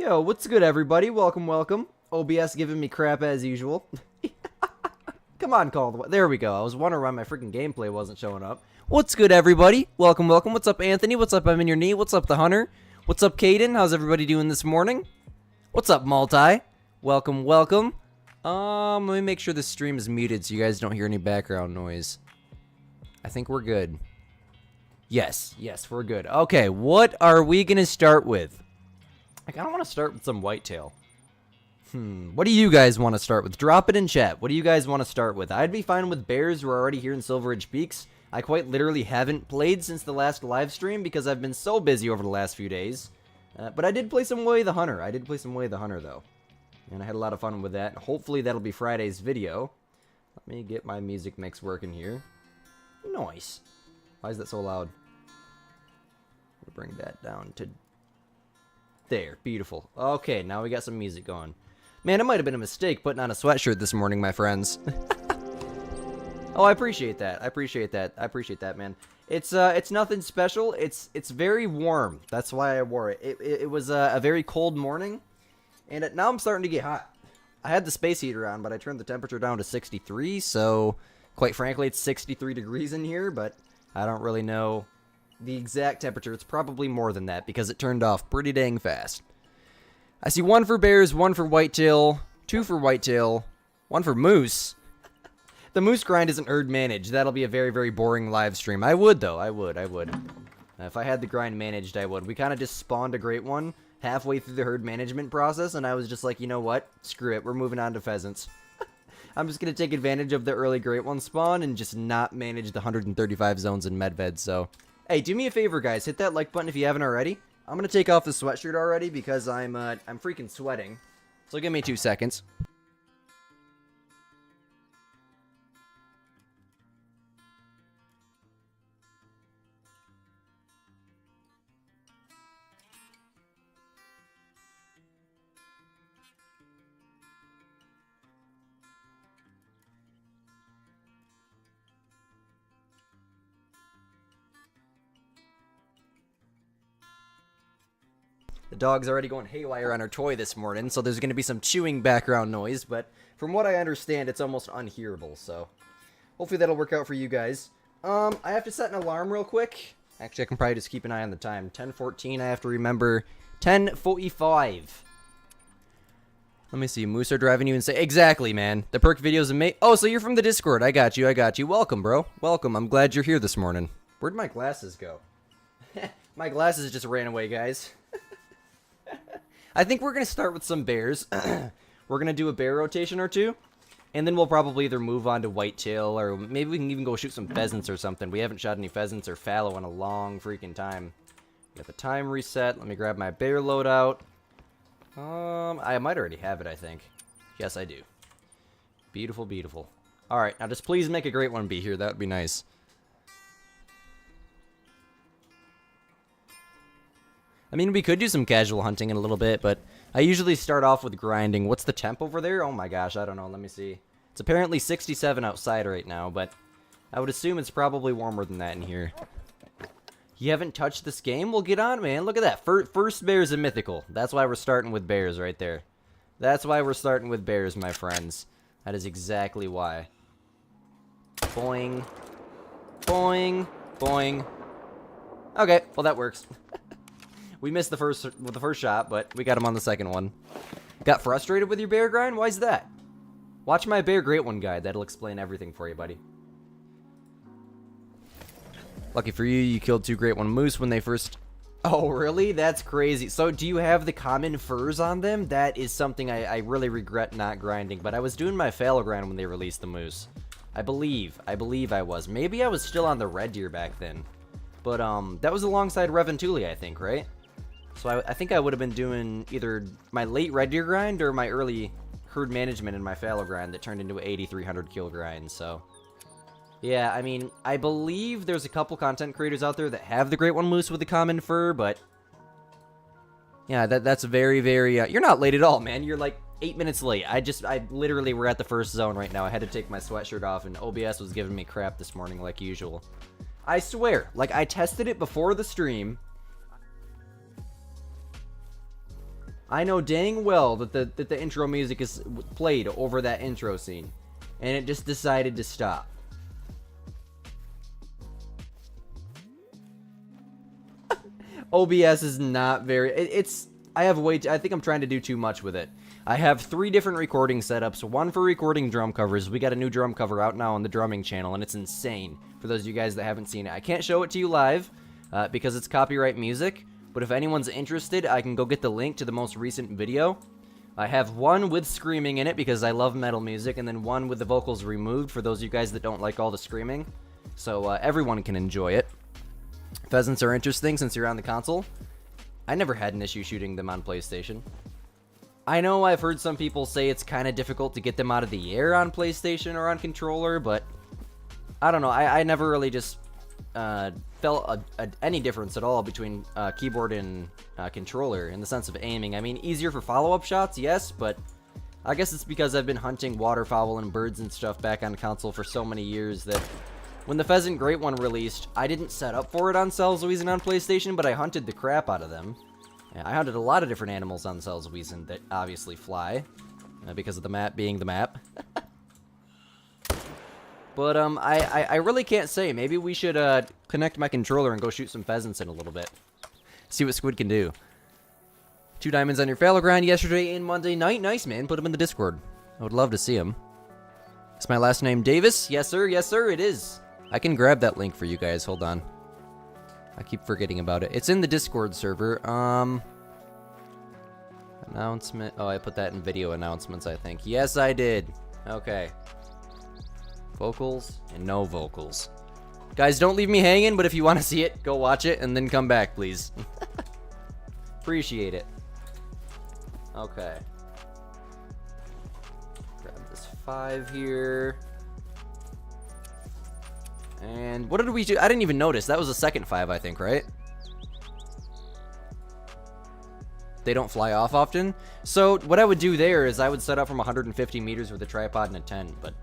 Yo, what's good, everybody? Welcome, welcome. OBS giving me crap as usual. Come on, Caldwell. There we go. I was wondering why my freaking gameplay wasn't showing up. What's good, everybody? Welcome, welcome. What's up, Anthony? What's up, I'm in your knee? What's up, the Hunter? What's up, Caden? How's everybody doing this morning? What's up, Multi? Welcome, welcome. Let me make sure the stream is muted so you guys don't hear any background noise. I think we're good. Yes, we're good. Okay, what are we gonna start with? I kinda wanna start with some whitetail. What do you guys want to start with? Drop it in chat. What do you guys want to start with? I'd be fine with bears. We're already here in Silver Ridge Peaks. I quite literally haven't played since the last live stream because I've been so busy over the last few days. But I did play some Way the Hunter. Though. And I had a lot of fun with that. Hopefully that'll be Friday's video. Let me get my music mix working here. Nice. Why is that so loud? We'll bring that down to... There. Beautiful. Okay, now we got some music going. Man, it might have been a mistake putting on a sweatshirt this morning, my friends. Oh, I appreciate that. I appreciate that, man. It's nothing special. It's very warm. That's why I wore it. It was a very cold morning, and now I'm starting to get hot. I had the space heater on, but I turned the temperature down to 63, so quite frankly, it's 63 degrees in here, but I don't really know the exact temperature. It's probably more than that because it turned off pretty dang fast. I see 1 for bears, 1 for whitetail, 2 for whitetail, 1 for moose. The moose grind isn't herd managed. That'll be a very, very boring live stream. I would, though. I would. If I had the grind managed, I would. We kind of just spawned a great one halfway through the herd management process, and I was just like, you know what? Screw it. We're moving on to pheasants. I'm just going to take advantage of the early great one spawn and just not manage the 135 zones in Medved, so... Hey, do me a favor, guys. Hit that like button if you haven't already. I'm gonna take off the sweatshirt already because I'm freaking sweating. So give me 2 seconds. The dog's already going haywire on her toy this morning, so there's going to be some chewing background noise, but from what I understand, it's almost unhearable, so hopefully that'll work out for you guys. I have to set an alarm real quick. Actually, I can probably just keep an eye on the time. 10:14, I have to remember 10:45. Let me see, Moose are driving you insane. Exactly, man. The perk videos amazing. Oh, so you're from the Discord. I got you. Welcome, bro. Welcome. I'm glad you're here this morning. Where'd my glasses go? My glasses just ran away, guys. I think we're going to start with some bears. We're going to do a bear rotation or two. And then we'll probably either move on to whitetail or maybe we can even go shoot some pheasants or something. We haven't shot any pheasants or fallow in a long freaking time. Got the time reset. Let me grab my bear loadout. I might already have it, I think. Yes, I do. Beautiful, beautiful. Alright, now just please make a great one be here. That would be nice. I mean, we could do some casual hunting in a little bit, but I usually start off with grinding. What's the temp over there? Oh my gosh, I don't know. Let me see. It's apparently 67 outside right now, but I would assume it's probably warmer than that in here. You haven't touched this game? Well, get on, man. Look at that. First bears in mythical. That's why we're starting with bears right there. That's why we're starting with bears, my friends. That is exactly why. Boing. Boing. Boing. Okay, well that works. We missed the first shot, but we got him on the second one. Got frustrated with your bear grind? Why is that? Watch my bear great one guide. That'll explain everything for you, buddy. Lucky for you, you killed 2 great one moose when they first... Oh, really? That's crazy. So, do you have the common furs on them? That is something I really regret not grinding. But I was doing my fallow grind when they released the moose. I believe I was. Maybe I was still on the red deer back then. But, that was alongside Reventuli, I think, right? So I think I would have been doing either my late red deer grind or my early herd management in my fallow grind that turned into an 8,300 kill grind, so... Yeah, I mean, I believe there's a couple content creators out there that have the great one moose with the common fur, but... Yeah, that's very, very... You're not late at all, man. You're like 8 minutes late. I literally were at the first zone right now. I had to take my sweatshirt off, and OBS was giving me crap this morning like usual. I swear, like, I tested it before the stream... I know dang well that the intro music is played over that intro scene. And it just decided to stop. OBS is not very... I think I'm trying to do too much with it. I have 3 different recording setups. One for recording drum covers. We got a new drum cover out now on the drumming channel, and it's insane. For those of you guys that haven't seen it. I can't show it to you live because it's copyright music. But if anyone's interested, I can go get the link to the most recent video. I have one with screaming in it because I love metal music, and then one with the vocals removed for those of you guys that don't like all the screaming. So everyone can enjoy it. Pheasants are interesting since you're on the console. I never had an issue shooting them on PlayStation. I know I've heard some people say it's kind of difficult to get them out of the air on PlayStation or on controller, but I don't know. I never really just felt any difference at all between keyboard and controller in the sense of aiming. I mean, easier for follow-up shots, yes, but I guess it's because I've been hunting waterfowl and birds and stuff back on console for so many years that when the Pheasant Great One released, I didn't set up for it on Sceudule on PlayStation, but I hunted the crap out of them. I hunted a lot of different animals on Sceudule that obviously fly, because of the map being the map. But I really can't say. Maybe we should connect my controller and go shoot some pheasants in a little bit. See what Squid can do. 2 diamonds on your fallow grind yesterday and Monday night. Nice, man. Put them in the Discord. I would love to see them. Is my last name Davis? Yes, sir. Yes, sir. It is. I can grab that link for you guys. Hold on. I keep forgetting about it. It's in the Discord server. Announcement. Oh, I put that in video announcements, I think. Yes, I did. Okay. Vocals and no vocals. Guys, don't leave me hanging, but if you want to see it, go watch it and then come back, please. Appreciate it. Okay. Grab this 5 here. And what did we do? I didn't even notice. That was the second 5, I think, right? They don't fly off often. So what I would do there is I would set up from 150 meters with a tripod and a 10. But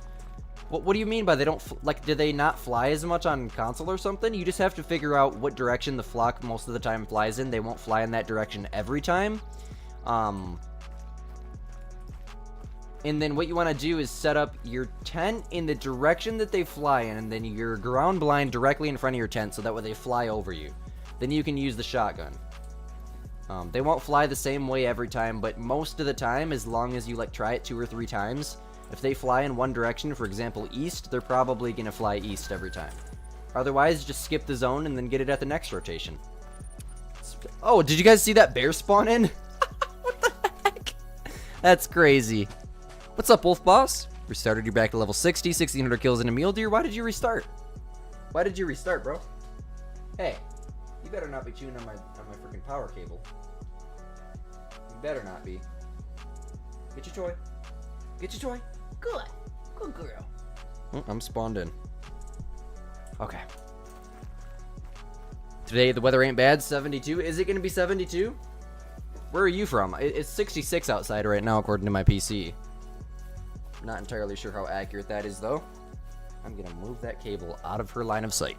what do you mean by they don't, like, do they not fly as much on console or something? You just have to figure out what direction the flock most of the time flies in. They won't fly in that direction every time. And then what you want to do is set up your tent in the direction that they fly in, and then your ground blind directly in front of your tent so that way they fly over you. Then you can use the shotgun. They won't fly the same way every time, but most of the time, as long as you like try it 2 or 3 times, if they fly in one direction, for example east, they're probably going to fly east every time. Otherwise, just skip the zone and then get it at the next rotation. Oh, did you guys see that bear spawn in? What the heck? That's crazy. What's up, Wolf Boss? Restarted, you're back to level 60, 1600 kills in a mule deer. Why did you restart? Why did you restart, bro? Hey, you better not be chewing on my freaking power cable. You better not be. Get your toy. Get your toy. Good. Good girl. Oh, I'm spawned in. Okay. Today, the weather ain't bad. 72. Is it going to be 72? Where are you from? It's 66 outside right now, according to my PC. Not entirely sure how accurate that is, though. I'm going to move that cable out of her line of sight.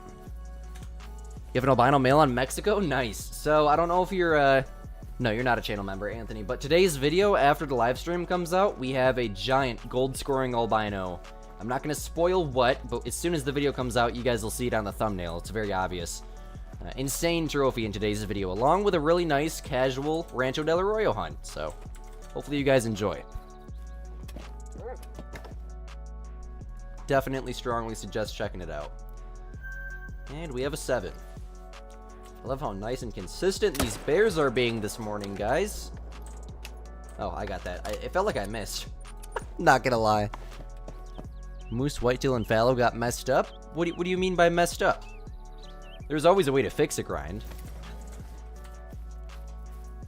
You have an albino male on Mexico? Nice. So, I don't know if you're, no, you're not a channel member, Anthony. But today's video, after the live stream comes out, we have a giant gold-scoring albino. I'm not going to spoil what, but as soon as the video comes out, you guys will see it on the thumbnail. It's very obvious. Insane trophy in today's video, along with a really nice, casual Rancho del Arroyo hunt. So, hopefully you guys enjoy. Definitely strongly suggest checking it out. And we have a 7. I love how nice and consistent these bears are being this morning, guys. Oh, I got that. It felt like I missed. Not gonna lie. Moose, whitetail, and fallow got messed up? What do you mean by messed up? There's always a way to fix a grind.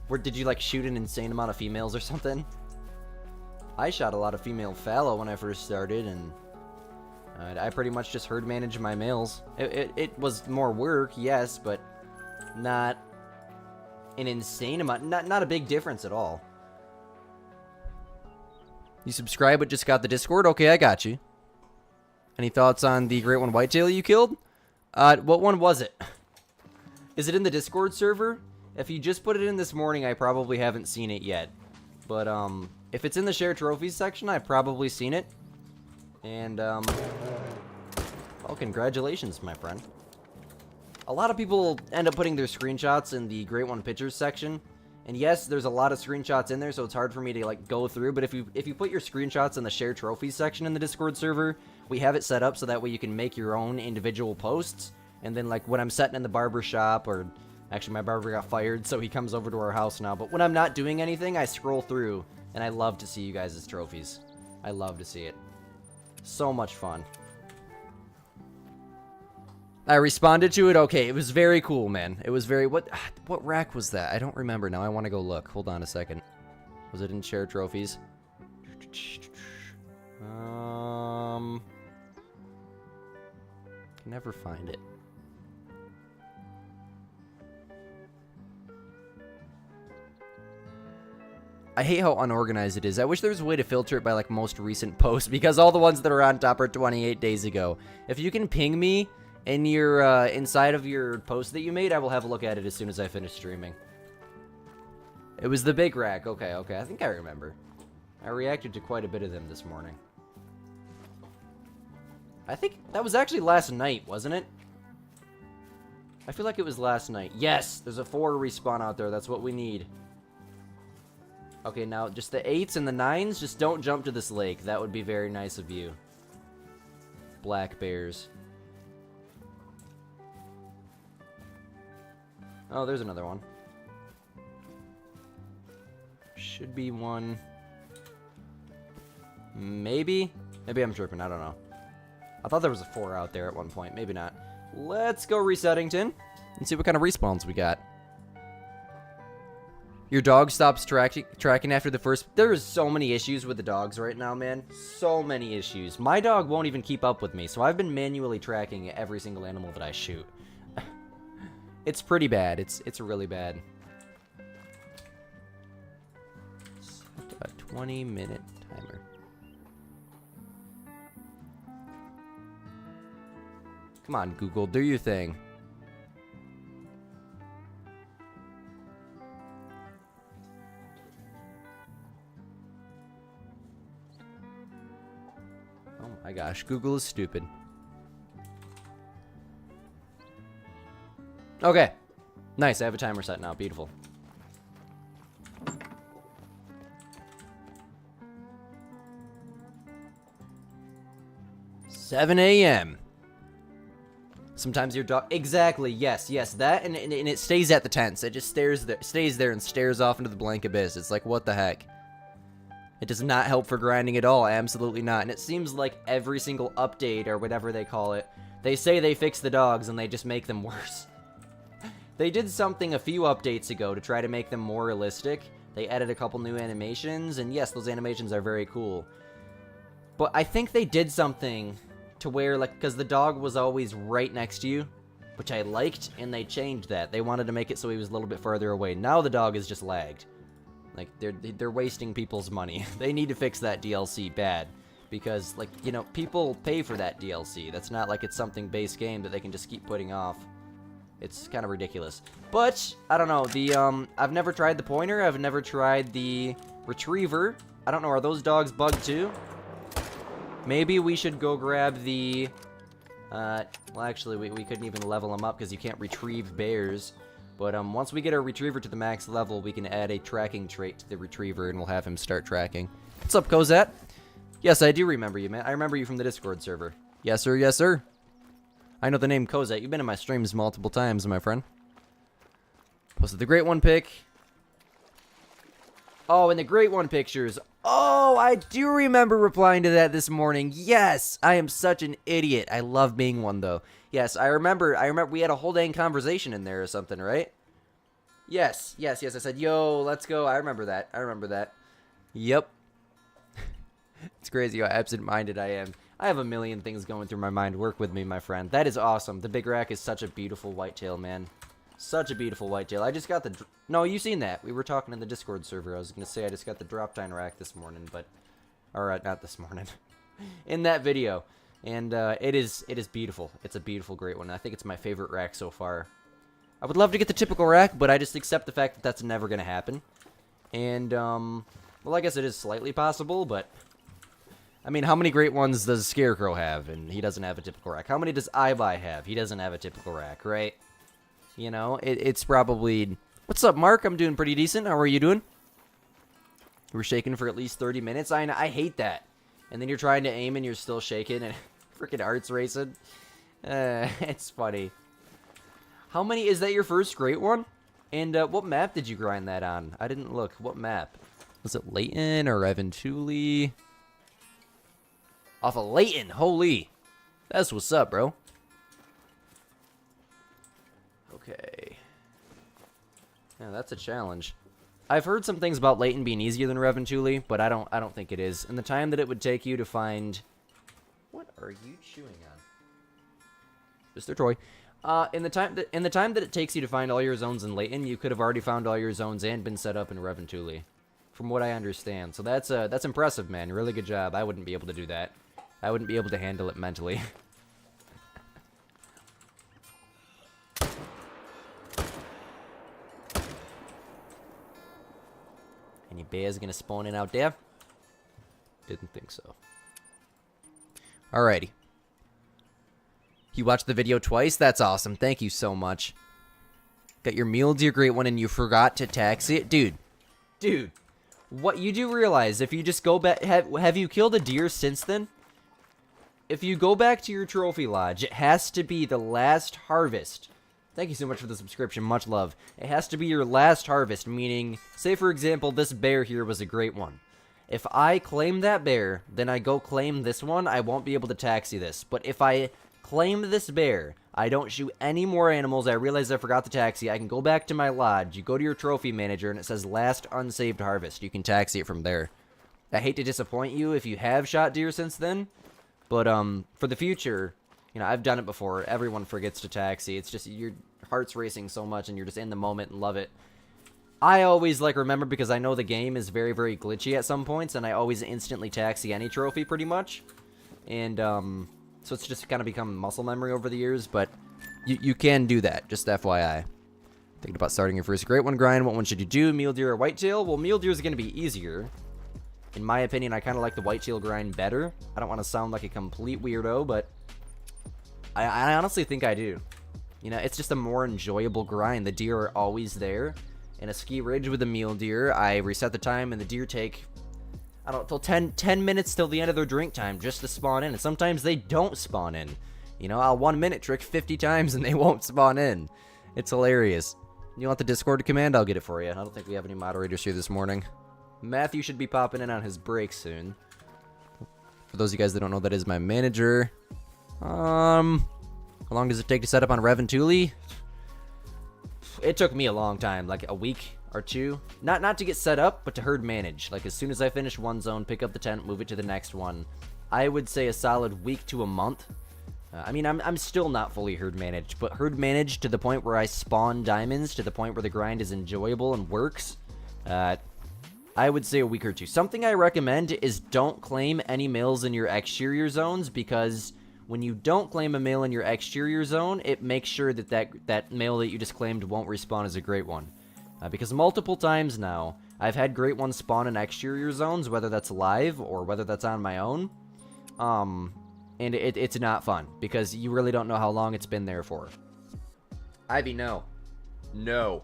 Where did you like shoot an insane amount of females or something? I shot a lot of female fallow when I first started, and I pretty much just herd managed my males. It was more work, yes, but not an insane amount. Not a big difference at all. You subscribe but just got the Discord? Okay, I got you. Any thoughts on the great one whitetail you killed? What one was it? Is it in the Discord server? If you just put it in this morning, I probably haven't seen it yet. But, if it's in the share trophies section, I've probably seen it. And, well, congratulations, my friend. A lot of people end up putting their screenshots in the Great One Pictures section. And yes, there's a lot of screenshots in there, so it's hard for me to, like, go through. But if you put your screenshots in the share trophies section in the Discord server, we have it set up so that way you can make your own individual posts. And then, like, when I'm sitting in the barber shop, or actually my barber got fired, so he comes over to our house now. But when I'm not doing anything, I scroll through, and I love to see you guys' trophies. I love to see it. So much fun. I responded to it. Okay, it was very cool, man. It was very... What rack was that? I don't remember now. I want to go look. Hold on a second. Was it in share trophies? Can never find it. I hate how unorganized it is. I wish there was a way to filter it by, like, most recent posts, because all the ones that are on top are 28 days ago. If you can ping me in your, inside of your post that you made, I will have a look at it as soon as I finish streaming. It was the big rack. Okay, I think I remember. I reacted to quite a bit of them this morning. I think that was actually last night, wasn't it? I feel like it was last night. Yes, there's a 4 respawn out there. That's what we need. Okay, now just the 8s and the 9s, just don't jump to this lake. That would be very nice of you. Black bears. Oh, there's another one. Should be one. Maybe? Maybe I'm tripping, I don't know. I thought there was a 4 out there at one point. Maybe not. Let's go Resettington and see what kind of respawns we got. Your dog stops tracking after the first... There is so many issues with the dogs right now, man. So many issues. My dog won't even keep up with me, so I've been manually tracking every single animal that I shoot. It's pretty bad. It's really bad. Set a 20-minute timer. Come on, Google, do your thing. Oh my gosh, Google is stupid. Okay. Nice, I have a timer set now. Beautiful. $7 a.m. Sometimes your dog... Exactly, yes, that, and it stays at the tents. It just stays there and stares off into the blank abyss. It's like, what the heck? It does not help for grinding at all. Absolutely not. And it seems like every single update, or whatever they call it, they say they fix the dogs, and they just make them worse. They did something a few updates ago to try to make them more realistic. They added a couple new animations, and yes, those animations are very cool. But I think they did something to where, like, because the dog was always right next to you, which I liked, and they changed that. They wanted to make it so he was a little bit further away. Now the dog is just lagged. Like, they're wasting people's money. They need to fix that DLC bad. Because, like, you know, people pay for that DLC. That's not like it's something base game that they can just keep putting off. It's kind of ridiculous. But, I don't know, I've never tried the pointer, I've never tried the retriever. I don't know, are those dogs bugged too? Maybe we should go grab the, well actually, we couldn't even level them up because you can't retrieve bears. But, once we get our retriever to the max level, we can add a tracking trait to the retriever and we'll have him start tracking. What's up, Cosette? Yes, I do remember you, man. I remember you from the Discord server. Yes, sir, yes, sir. I know the name Cosette. You've been in my streams multiple times, my friend. Posted the Great One pic. Oh, and the Great One pictures. Oh, I do remember replying to that this morning. Yes, I am such an idiot. I love being one, though. Yes, I remember we had a whole dang conversation in there or something, right? Yes. I said, yo, let's go. I remember that. Yep. It's crazy how absent-minded I am. I have a million things going through my mind. Work with me, my friend. That is awesome. The big rack is such a beautiful whitetail, man. Such a beautiful whitetail. I just got the... No, you've seen that. We were talking in the Discord server. I was going to say I just got the drop down rack this morning, but... Alright, not this morning. In that video. And it is beautiful. It's a beautiful, great one. I think it's my favorite rack so far. I would love to get the typical rack, but I just accept the fact that that's never going to happen. And, well, I guess it is slightly possible, but... I mean, how many great ones does Scarecrow have? And he doesn't have a typical rack. How many does iBuy have? He doesn't have a typical rack, right? You know, it's probably... What's up, Mark? I'm doing pretty decent. How are you doing? We're shaking for at least 30 minutes. I hate that. And then you're trying to aim and you're still shaking and freaking heart's racing. It's funny. How many... Is that your first great one? And what map did you grind that on? I didn't look. What map? Was it Layton or Sceudule? Off of Layton. Holy. That's what's up, bro. Okay. Yeah, that's a challenge. I've heard some things about Layton being easier than Sceudule, but I don't think it is. And the time that it would take you to find... What are you chewing on? Mr. Toy. In the time that it takes you to find all your zones in Layton, you could have already found all your zones and been set up in Sceudule, from what I understand. So that's impressive, man. Really good job. I wouldn't be able to do that. I wouldn't be able to handle it mentally. Any bears gonna spawn in out there? Didn't think so. Alrighty. You watched the video twice? That's awesome. Thank you so much. Got your mule deer great one and you forgot to taxi it? Dude. What you do realize, if you just go back... Have you killed a deer since then? If you go back to your trophy lodge, it has to be the last harvest. Thank you so much for the subscription. Much love. It has to be your last harvest, meaning... Say, for example, this bear here was a great one. If I claim that bear, then I go claim this one, I won't be able to taxi this. But if I claim this bear, I don't shoot any more animals, I realize I forgot the taxi, I can go back to my lodge, you go to your trophy manager, and it says last unsaved harvest. You can taxi it from there. I hate to disappoint you if you have shot deer since then, but for the future, you know, I've done it before. Everyone forgets to taxi. It's just your heart's racing so much and you're just in the moment and love it. I always, like, remember because I know the game is very, very glitchy at some points, and I always instantly taxi any trophy, pretty much. And, so it's just kind of become muscle memory over the years, but you can do that, just FYI. Thinking about starting your first great one grind, what one should you do, mule deer or whitetail? Well, mule deer is going to be easier. In my opinion, I kind of like the whitetail grind better. I don't want to sound like a complete weirdo, but I honestly think I do. You know, it's just a more enjoyable grind. The deer are always there. In a ski ridge with a mule deer, I reset the time and the deer take, I don't know, till 10 minutes till the end of their drink time just to spawn in. And sometimes they don't spawn in. You know, I'll 1 minute trick 50 times and they won't spawn in. It's hilarious. You want the Discord command? I'll get it for you. I don't think we have any moderators here this morning. Matthew should be popping in on his break soon. For those of you guys that don't know, that is my manager. How long does it take to set up on Sceudule? It took me a long time, like a week or two. Not to get set up, but to herd manage. Like, as soon as I finish one zone, pick up the tent, move it to the next one. I would say a solid week to a month. I mean, I'm still not fully herd managed, but herd managed to the point where I spawn diamonds, to the point where the grind is enjoyable and works. I would say a week or two. Something I recommend is don't claim any males in your exterior zones, because when you don't claim a male in your exterior zone, it makes sure that that male that you just claimed won't respawn as a great one. Because multiple times now, I've had great ones spawn in exterior zones, whether that's live or whether that's on my own. And it's not fun, because you really don't know how long it's been there for. Ivy, no. No.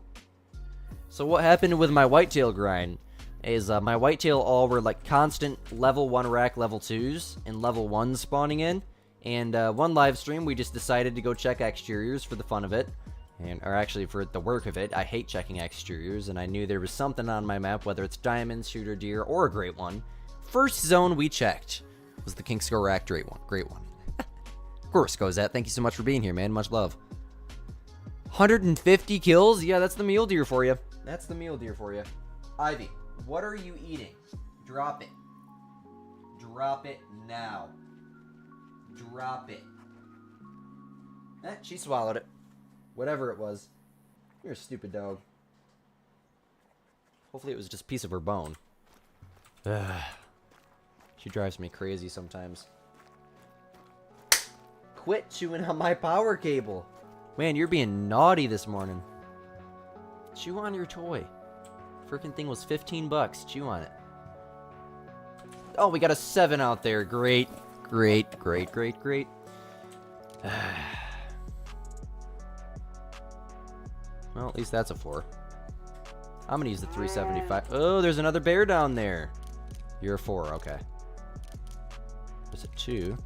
So what happened with my whitetail grind is my whitetail all were like constant level 1 rack, level 2s, and level 1s spawning in. And one live stream, we just decided to go check exteriors for the fun of it. Or actually, for the work of it. I hate checking exteriors, and I knew there was something on my map, whether it's diamonds, shooter, deer, or a great one. First zone we checked was the Kingsco Rack great one. Great one. Of course, Cozette. Thank you so much for being here, man. Much love. 150 kills? Yeah, that's the mule deer for you. That's the mule deer for you. Ivy, what are you eating? Drop it. Drop it now. Drop it. She swallowed it. Whatever it was. You're a stupid dog. Hopefully it was just a piece of her bone. She drives me crazy sometimes. Quit chewing on my power cable. Man, you're being naughty this morning. Chew on your toy. Freaking thing was 15 bucks. Chew on it. Oh, we got a 7 out there. Great. Great, great, great, great. Well, at least that's a 4. I'm gonna use the 375. Oh, there's another bear down there. You're a 4, okay. There's a 2.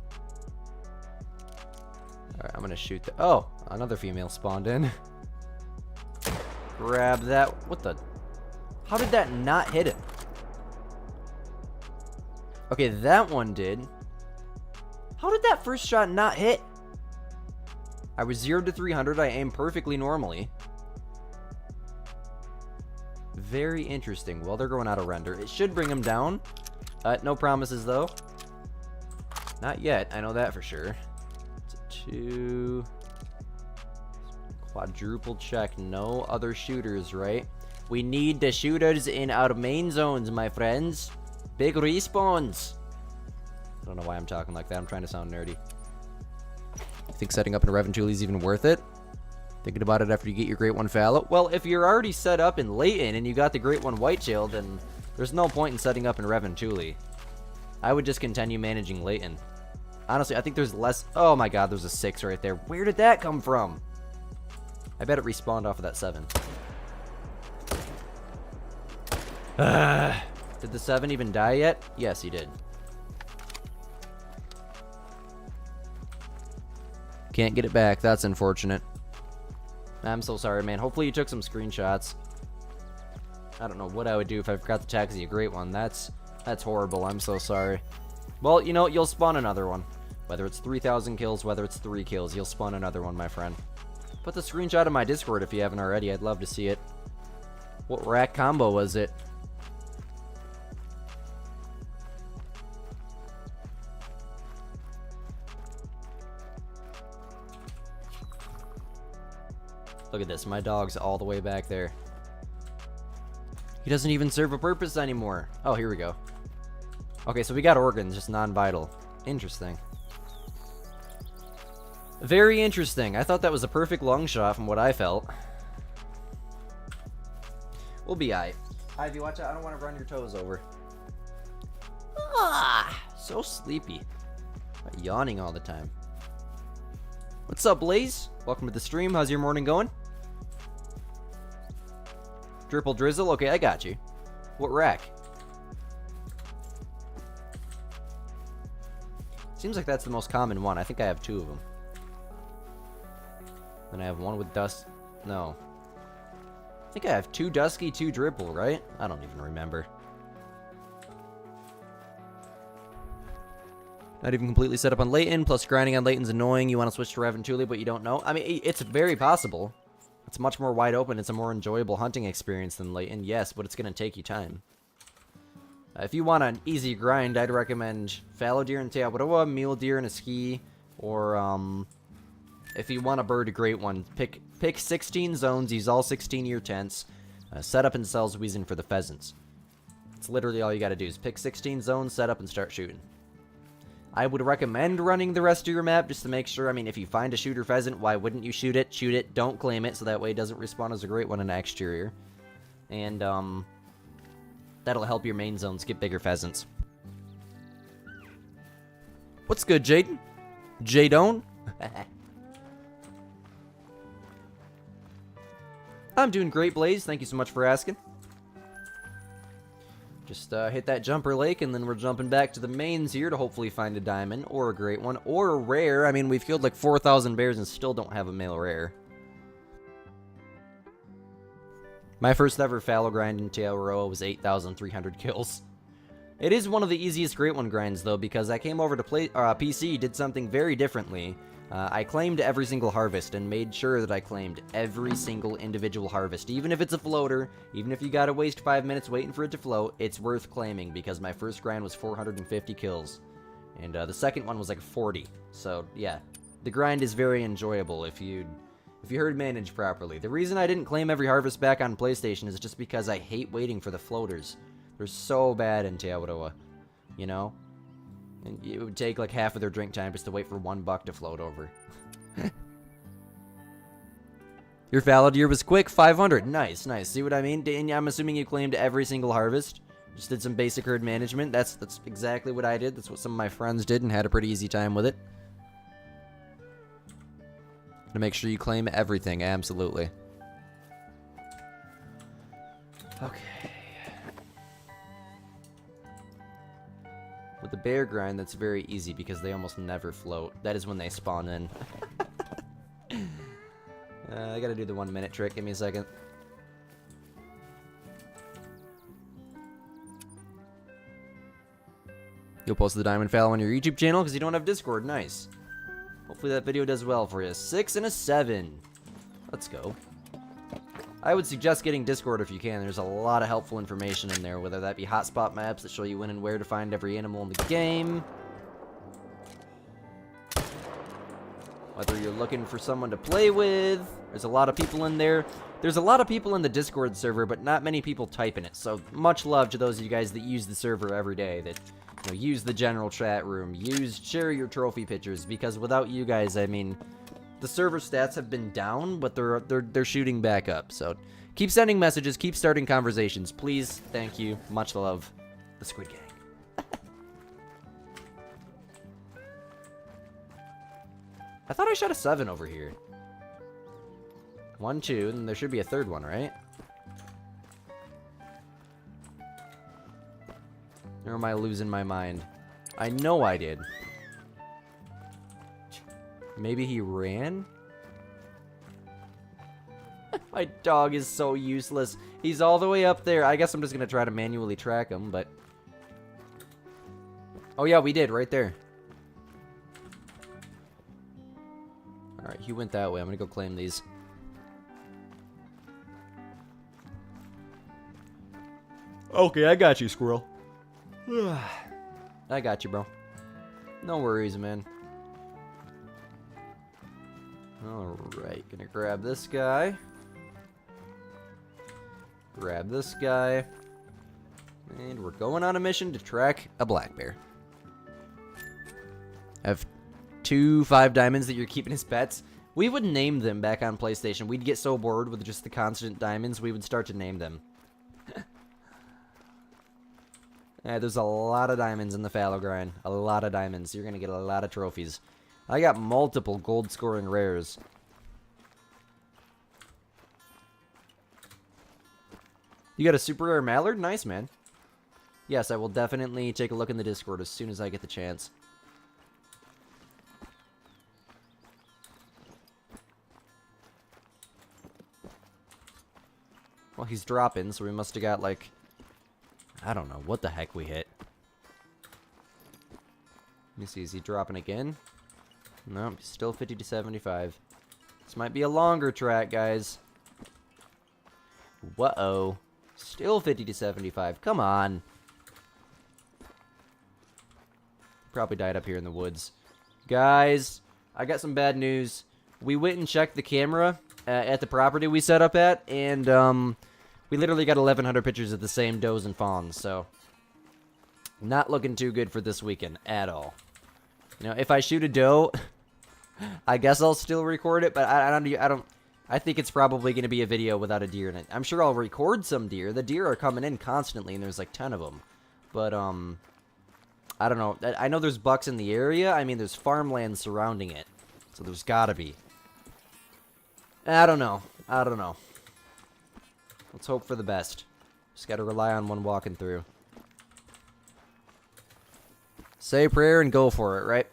Alright, I'm gonna shoot the... Oh, another female spawned in. Grab that. What the... How did that not hit him? Okay, that one did. How did that first shot not hit? I was 0 to 300. I aimed perfectly normally. Very interesting. Well, they're going out of render. It should bring him down. No promises, though. Not yet. I know that for sure. It's a 2. Quadruple check. No other shooters, right? We need the shooters in our main zones, my friends. Big respawns. I don't know why I'm talking like that. I'm trying to sound nerdy. You think setting up in Reventuli is even worth it? Thinking about it after you get your Great One fallow? Well, if you're already set up in Layton and you got the Great One Whitetail, then there's no point in setting up in Reventuli. I would just continue managing Layton. Honestly, I think there's less... Oh my god, there's a 6 right there. Where did that come from? I bet it respawned off of that 7. Did the 7 even die yet? Yes, he did. Can't get it back. That's unfortunate. I'm so sorry, man. Hopefully you took some screenshots. I don't know what I would do if I forgot to taxi a Great One. That's horrible. I'm so sorry. Well, you know, you'll spawn another one. Whether it's 3,000 kills, whether it's 3 kills, you'll spawn another one, my friend. Put the screenshot in my Discord if you haven't already. I'd love to see it. What rack combo was it? Look at this. My dog's all the way back there. He doesn't even serve a purpose anymore. Oh, here we go. Okay, so we got organs, just non-vital. Interesting. Very interesting. I thought that was a perfect long shot from what I felt. We'll be aight. Ivy, watch out. I don't want to run your toes over. Ah, so sleepy. I'm yawning all the time. What's up, Blaze? Welcome to the stream. How's your morning going? Dripple Drizzle? Okay, I got you. What rack? Seems like that's the most common one. I think I have 2 of them. Then I have one with dust. No. I think I have 2 Dusky, 2 Dripple, right? I don't even remember. Not even completely set up on Layton, plus grinding on Layton's annoying. You want to switch to Reventuli, but you don't know. I mean, it's very possible. It's much more wide open. It's a more enjoyable hunting experience than Layton, yes, but it's going to take you time. If you want an easy grind, I'd recommend fallow deer and Teawaroa, mule deer and a ski, or if you want a bird, a Great One, pick 16 zones, use all 16-year tents, set up and sell Weezing for the pheasants. It's literally all you got to do is pick 16 zones, set up, and start shooting. I would recommend running the rest of your map just to make sure. I mean, if you find a shooter pheasant, why wouldn't you shoot it? Shoot it, don't claim it, so that way it doesn't respawn as a Great One in the exterior. And, that'll help your main zones get bigger pheasants. What's good, Jaden? Jadone? I'm doing great, Blaze. Thank you so much for asking. Just hit that jumper lake, and then we're jumping back to the mains here to hopefully find a diamond, or a Great One, or a rare. I mean, we've killed like 4,000 bears and still don't have a male rare. My first ever fallow grind in Teawaroa was 8,300 kills. It is one of the easiest Great One grinds, though, because I came over to play PC, did something very differently. I claimed every single harvest and made sure that I claimed every single individual harvest. Even if it's a floater, even if you gotta waste 5 minutes waiting for it to float, it's worth claiming because my first grind was 450 kills. And the second one was like 40. So, yeah. The grind is very enjoyable if you heard managed properly. The reason I didn't claim every harvest back on PlayStation is just because I hate waiting for the floaters. They're so bad in Teawaroa, you know? And it would take like half of their drink time just to wait for $1 to float over. Your fallow deer was quick, 500. Nice, nice. See what I mean? And I'm assuming you claimed every single harvest. Just did some basic herd management. That's exactly what I did. That's what some of my friends did and had a pretty easy time with it. To make sure you claim everything, absolutely. Okay. With the bear grind, that's very easy because they almost never float. That is when they spawn in. I gotta do the 1 minute trick. Give me a second. You'll post the diamond fallow on your YouTube channel because you don't have Discord. Nice. Hopefully that video does well for you. 6 and a 7. Let's go. I would suggest getting Discord if you can. There's a lot of helpful information in there, whether that be hotspot maps that show you when and where to find every animal in the game, whether you're looking for someone to play with. There's a lot of people in there. There's a lot of people in the Discord server, but not many people type in it. So much love to those of you guys that use the server every day, that use the general chat room, share your trophy pictures, because without you guys, I mean, the server stats have been down, but they're shooting back up. So keep sending messages, keep starting conversations, please. Thank you. Much love, the Squid Gang. I thought I shot a 7 over here. 1, 2, and there should be a third one, right? Or am I losing my mind? I know I did. Maybe he ran? My dog is so useless. He's all the way up there. I guess I'm just going to try to manually track him, but... Oh yeah, we did, right there. Alright, he went that way. I'm going to go claim these. Okay, I got you, squirrel. I got you, bro. No worries, man. Alright, gonna grab this guy. Grab this guy. And we're going on a mission to track a black bear. I have 2 5 diamonds that you're keeping as pets. We would name them back on PlayStation. We'd get so bored with just the constant diamonds, we would start to name them. There's a lot of diamonds in the fallow grind. A lot of diamonds. You're going to get a lot of trophies. I got multiple gold scoring rares. You got a super rare mallard? Nice, man. Yes, I will definitely take a look in the Discord as soon as I get the chance. Well, he's dropping, so we must have got, like... I don't know what the heck we hit. Let me see, is he dropping again? No, still 50 to 75. This might be a longer track, guys. Whoa. Still 50 to 75. Come on. Probably died up here in the woods. Guys, I got some bad news. We went and checked the camera at the property we set up at, and we literally got 1,100 pictures of the same does and fawns, so not looking too good for this weekend at all. You know, if I shoot a doe, I guess I'll still record it, but I think it's probably going to be a video without a deer in it. I'm sure I'll record some deer. The deer are coming in constantly, and there's like 10 of them. But I don't know. I know there's bucks in the area. I mean, there's farmland surrounding it, so there's gotta be. I don't know. Let's hope for the best. Just gotta rely on one walking through. Say a prayer and go for it, right?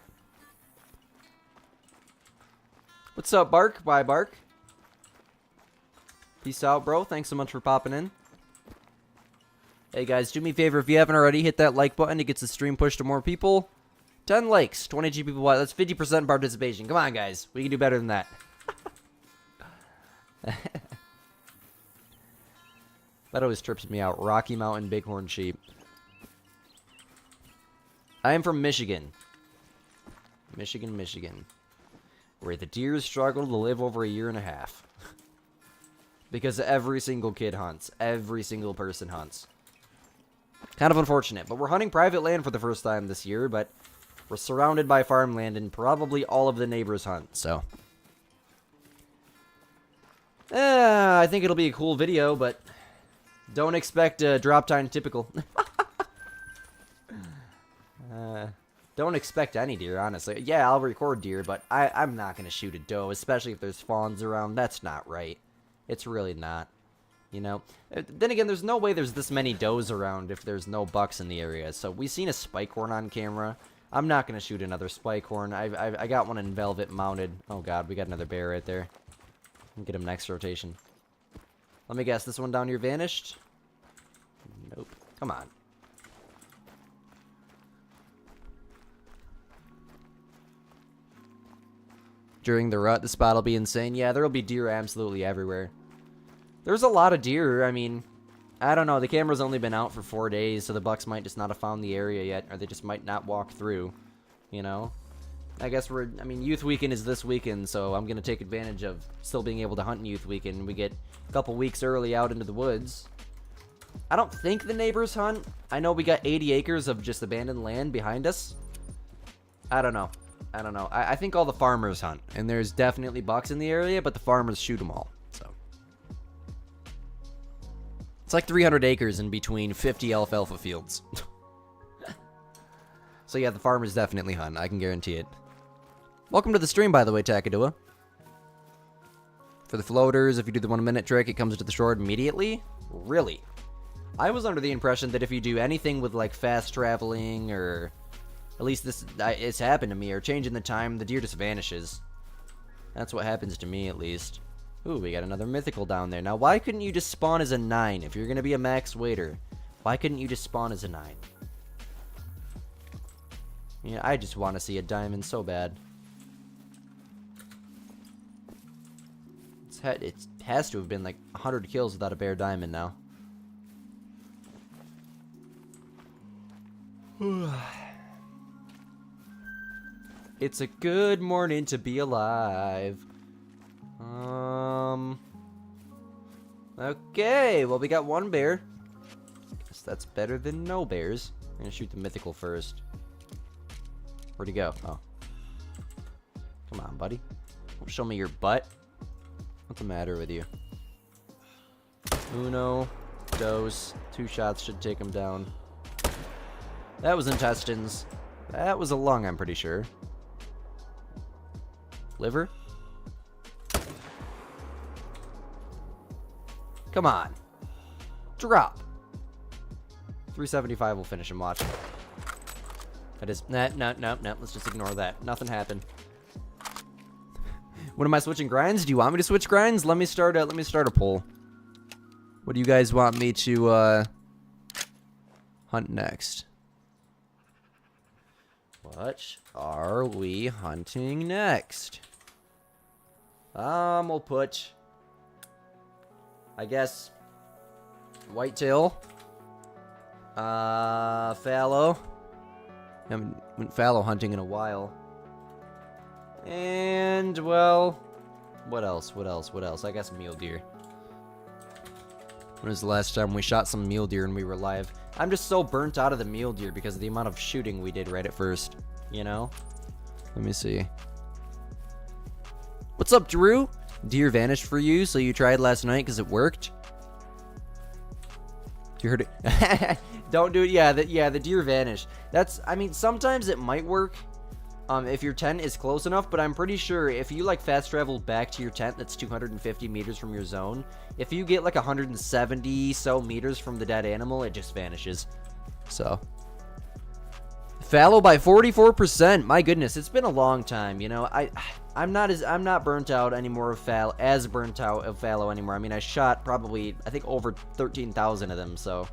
What's up, Bark? Bye, Bark. Peace out, bro. Thanks so much for popping in. Hey, guys, do me a favor. If you haven't already, hit that like button. It gets the stream pushed to more people. 10 likes, 22 people watch. That's 50% participation. Come on, guys. We can do better than that. That always trips me out. Rocky Mountain Bighorn sheep. I am from Michigan. Michigan. Where the deer struggle to live over a year and a half. Because every single kid hunts. Every single person hunts. Kind of unfortunate. But we're hunting private land for the first time this year. But we're surrounded by farmland and probably all of the neighbors hunt. So I think it'll be a cool video, but don't expect a drop time typical. Don't expect any deer, honestly. Yeah, I'll record deer, but I'm not going to shoot a doe, especially if there's fawns around. That's not right. It's really not. You know? Then again, there's no way there's this many does around if there's no bucks in the area. So we've seen a spike horn on camera. I'm not going to shoot another spike horn. I got one in velvet mounted. Oh god, we got another bear right there. Get him next rotation. Let me guess, this one down here vanished? Nope. Come on. During the rut, the spot will be insane. Yeah, there will be deer absolutely everywhere. There's a lot of deer. I mean, I don't know. The camera's only been out for 4 days, so the bucks might just not have found the area yet, or they just might not walk through, you know? I guess I mean, Youth Weekend is this weekend, so I'm going to take advantage of still being able to hunt in Youth Weekend. We get a couple weeks early out into the woods. I don't think the neighbors hunt. I know we got 80 acres of just abandoned land behind us. I don't know. I think all the farmers hunt, and there's definitely bucks in the area, but the farmers shoot them all, so. It's like 300 acres in between 50 alfalfa fields. So yeah, the farmers definitely hunt, I can guarantee it. Welcome to the stream, by the way, Takadua. For the floaters, if you do the 1 minute trick, it comes to the shore immediately? Really? I was under the impression that if you do anything with, like, fast traveling, or at least it's happened to me, or changing the time, the deer just vanishes. That's what happens to me, at least. Ooh, we got another mythical down there. Now, why couldn't you just spawn as a 9? If you're going to be a max waiter, why couldn't you just spawn as a 9? Yeah, I just want to see a diamond so bad. It has to have been like 100 kills without a bear diamond now. It's a good morning to be alive. Okay, well, we got one bear. Guess that's better than no bears. I'm gonna shoot the mythical first. Where'd he go? Oh. Come on, buddy. Don't show me your butt. What's the matter with you? Uno, dos. 2 shots should take him down. That was intestines. That was a lung, I'm pretty sure. Liver? Come on. Drop. 375 will finish him, watch. That is... No. Let's just ignore that. Nothing happened. When am I switching grinds? Do you want me to switch grinds? Let me start a poll. What do you guys want me to hunt next? What are we hunting next? We'll put, I guess, whitetail, fallow. I haven't went fallow hunting in a while. And, well, what else? I guess mule deer. When was the last time we shot some mule deer and we were live? I'm just so burnt out of the mule deer because of the amount of shooting we did right at first. You know? Let me see. What's up, Drew? Deer vanished for you, so you tried last night because it worked? You heard it? Don't do it. Yeah, the deer vanished. I mean, sometimes it might work. If your tent is close enough, but I'm pretty sure if you, like, fast travel back to your tent that's 250 meters from your zone, if you get, like, 170 so meters from the dead animal, it just vanishes. So. Fallow by 44%. My goodness, it's been a long time, you know. I'm not burnt out anymore of fallow, as burnt out of fallow anymore. I mean, I shot probably, I think, over 13,000 of them, so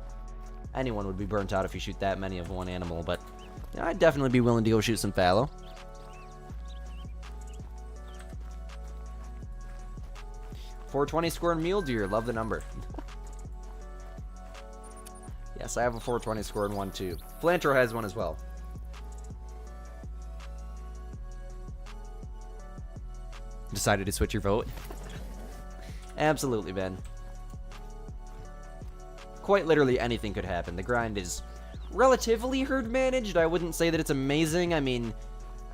anyone would be burnt out if you shoot that many of one animal, but yeah, I'd definitely be willing to go shoot some fallow. .420 score in mule deer. Love the number. Yes, I have a 420 score in one too. Flantro has one as well. Decided to switch your vote? Absolutely, Ben. Quite literally anything could happen. The grind is relatively herd managed. I wouldn't say that it's amazing. I mean,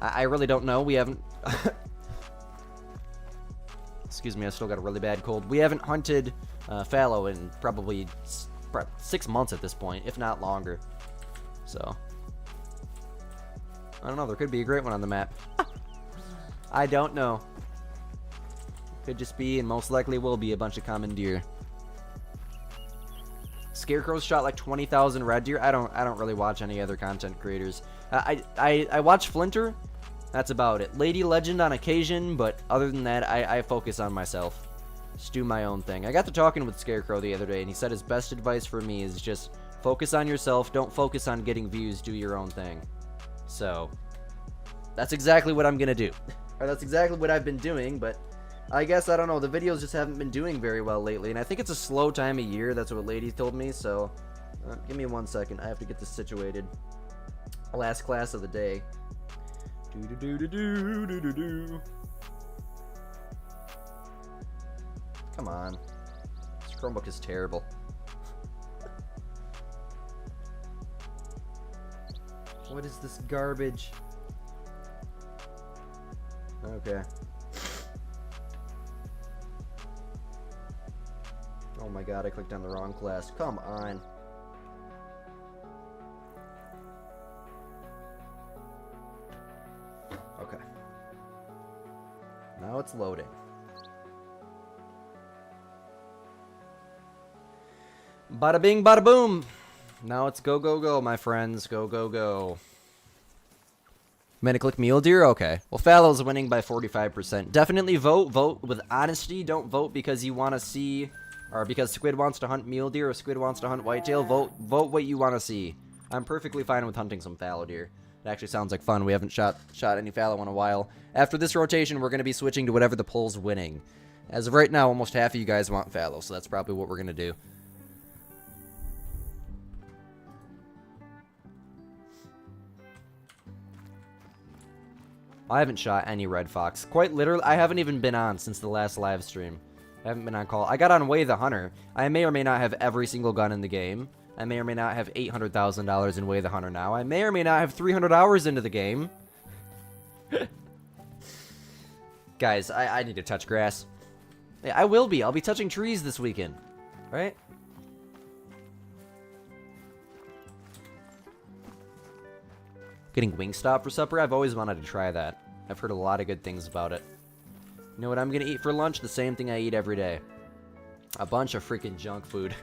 I really don't know. We haven't... Excuse me, I still got a really bad cold. We haven't hunted fallow in probably 6 months at this point, if not longer. So, I don't know. There could be a great one on the map. I don't know. Could just be, and most likely will be, a bunch of common deer. Scarecrow's shot like 20,000 red deer. I don't really watch any other content creators. I watch Flinter. That's about it. Lady Legend on occasion, but other than that, I focus on myself. Just do my own thing. I got to talking with Scarecrow the other day, and he said his best advice for me is just focus on yourself. Don't focus on getting views. Do your own thing. So, that's exactly what I'm going to do. Or that's exactly what I've been doing, but I guess, I don't know, the videos just haven't been doing very well lately, and I think it's a slow time of year. That's what Lady told me, so give me 1 second. I have to get this situated. Last class of the day. Do-do-do-do-do-do-do-do. Come on. This Chromebook is terrible. What is this garbage? Okay. Oh my god, I clicked on the wrong class. Come on. Okay. Now it's loading. Bada bing, bada boom. Now it's go, go, go, my friends. Go, go, go. Meta-click mule deer? Okay. Well, Fallow's winning by 45%. Definitely vote. Vote with honesty. Don't vote because you want to see, or because Squid wants to hunt mule deer or Squid wants to hunt whitetail. Vote what you want to see. I'm perfectly fine with hunting some fallow deer. It actually sounds like fun. We haven't shot any fallow in a while. After this rotation, we're going to be switching to whatever the poll's winning. As of right now, almost half of you guys want fallow, so that's probably what we're going to do. I haven't shot any red fox. Quite literally, I haven't even been on since the last live stream. I haven't been on call. I got on Way the Hunter. I may or may not have every single gun in the game. I may or may not have $800,000 in Way the Hunter now. I may or may not have 300 hours into the game. Guys, I need to touch grass. Yeah, I will be. I'll be touching trees this weekend. Right? Getting Wingstop for supper? I've always wanted to try that. I've heard a lot of good things about it. You know what I'm gonna eat for lunch? The same thing I eat every day. A bunch of freaking junk food.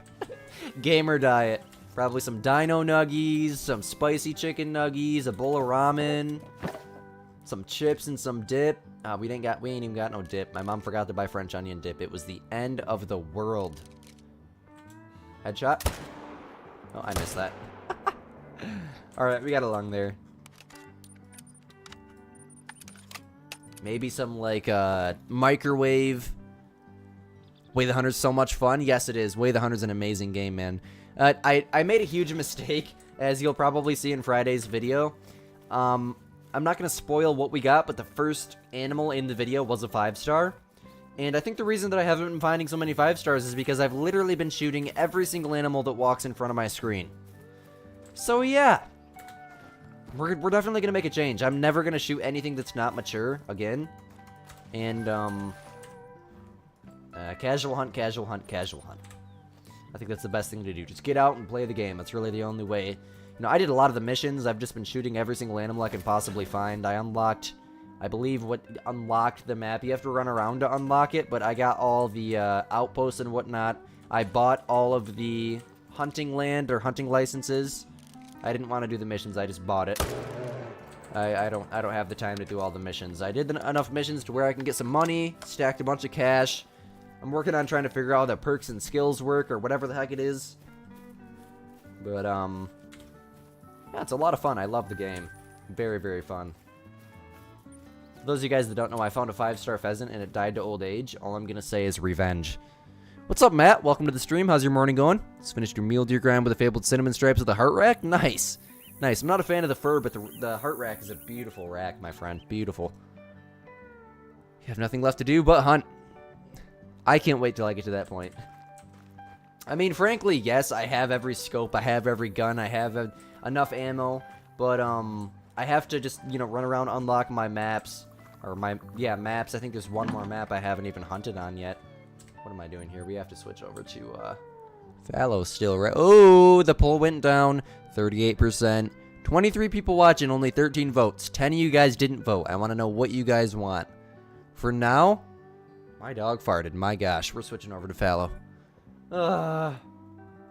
Gamer diet. Probably some dino nuggies, some spicy chicken nuggies, a bowl of ramen, some chips and some dip. We ain't even got no dip. My mom forgot to buy French onion dip. It was the end of the world. Headshot? Oh, I missed that. Alright, we got a lung there. Maybe some, like, microwave. Way the Hunter's so much fun. Yes, it is. Way the Hunter's an amazing game, man. I made a huge mistake, as you'll probably see in Friday's video. I'm not going to spoil what we got, but the first animal in the video was a 5-star. And I think the reason that I haven't been finding so many 5-stars is because I've literally been shooting every single animal that walks in front of my screen. So, yeah. We're definitely going to make a change. I'm never going to shoot anything that's not mature again. And, casual hunt, casual hunt, casual hunt. I think that's the best thing to do. Just get out and play the game. That's really the only way. You know, I did a lot of the missions. I've just been shooting every single animal I can possibly find. I unlocked, I believe, what unlocked the map. You have to run around to unlock it, but I got all the outposts and whatnot. I bought all of the hunting land or hunting licenses. I didn't want to do the missions. I just bought it. I don't have the time to do all the missions. I did enough missions to where I can get some money, stacked a bunch of cash. I'm working on trying to figure out how the perks and skills work or whatever the heck it is. But, yeah, it's a lot of fun. I love the game. Very, very fun. For those of you guys that don't know, I found a 5-star pheasant and it died to old age. All I'm going to say is revenge. What's up, Matt? Welcome to the stream. How's your morning going? Just finished your mule deer grind with the fabled cinnamon stripes with the heart rack? Nice. Nice. I'm not a fan of the fur, but the heart rack is a beautiful rack, my friend. Beautiful. You have nothing left to do but hunt. I can't wait till I get to that point. I mean, frankly, yes, I have every scope, I have every gun, I have enough ammo, but, I have to just, you know, run around, unlock my maps, Or yeah, maps. I think there's one more map I haven't even hunted on yet. What am I doing here? We have to switch over to, Fallow still, right? Oh, the poll went down. 38%. 23 people watching, only 13 votes. 10 of you guys didn't vote. I want to know what you guys want. For now, my dog farted. My gosh, we're switching over to Fallow.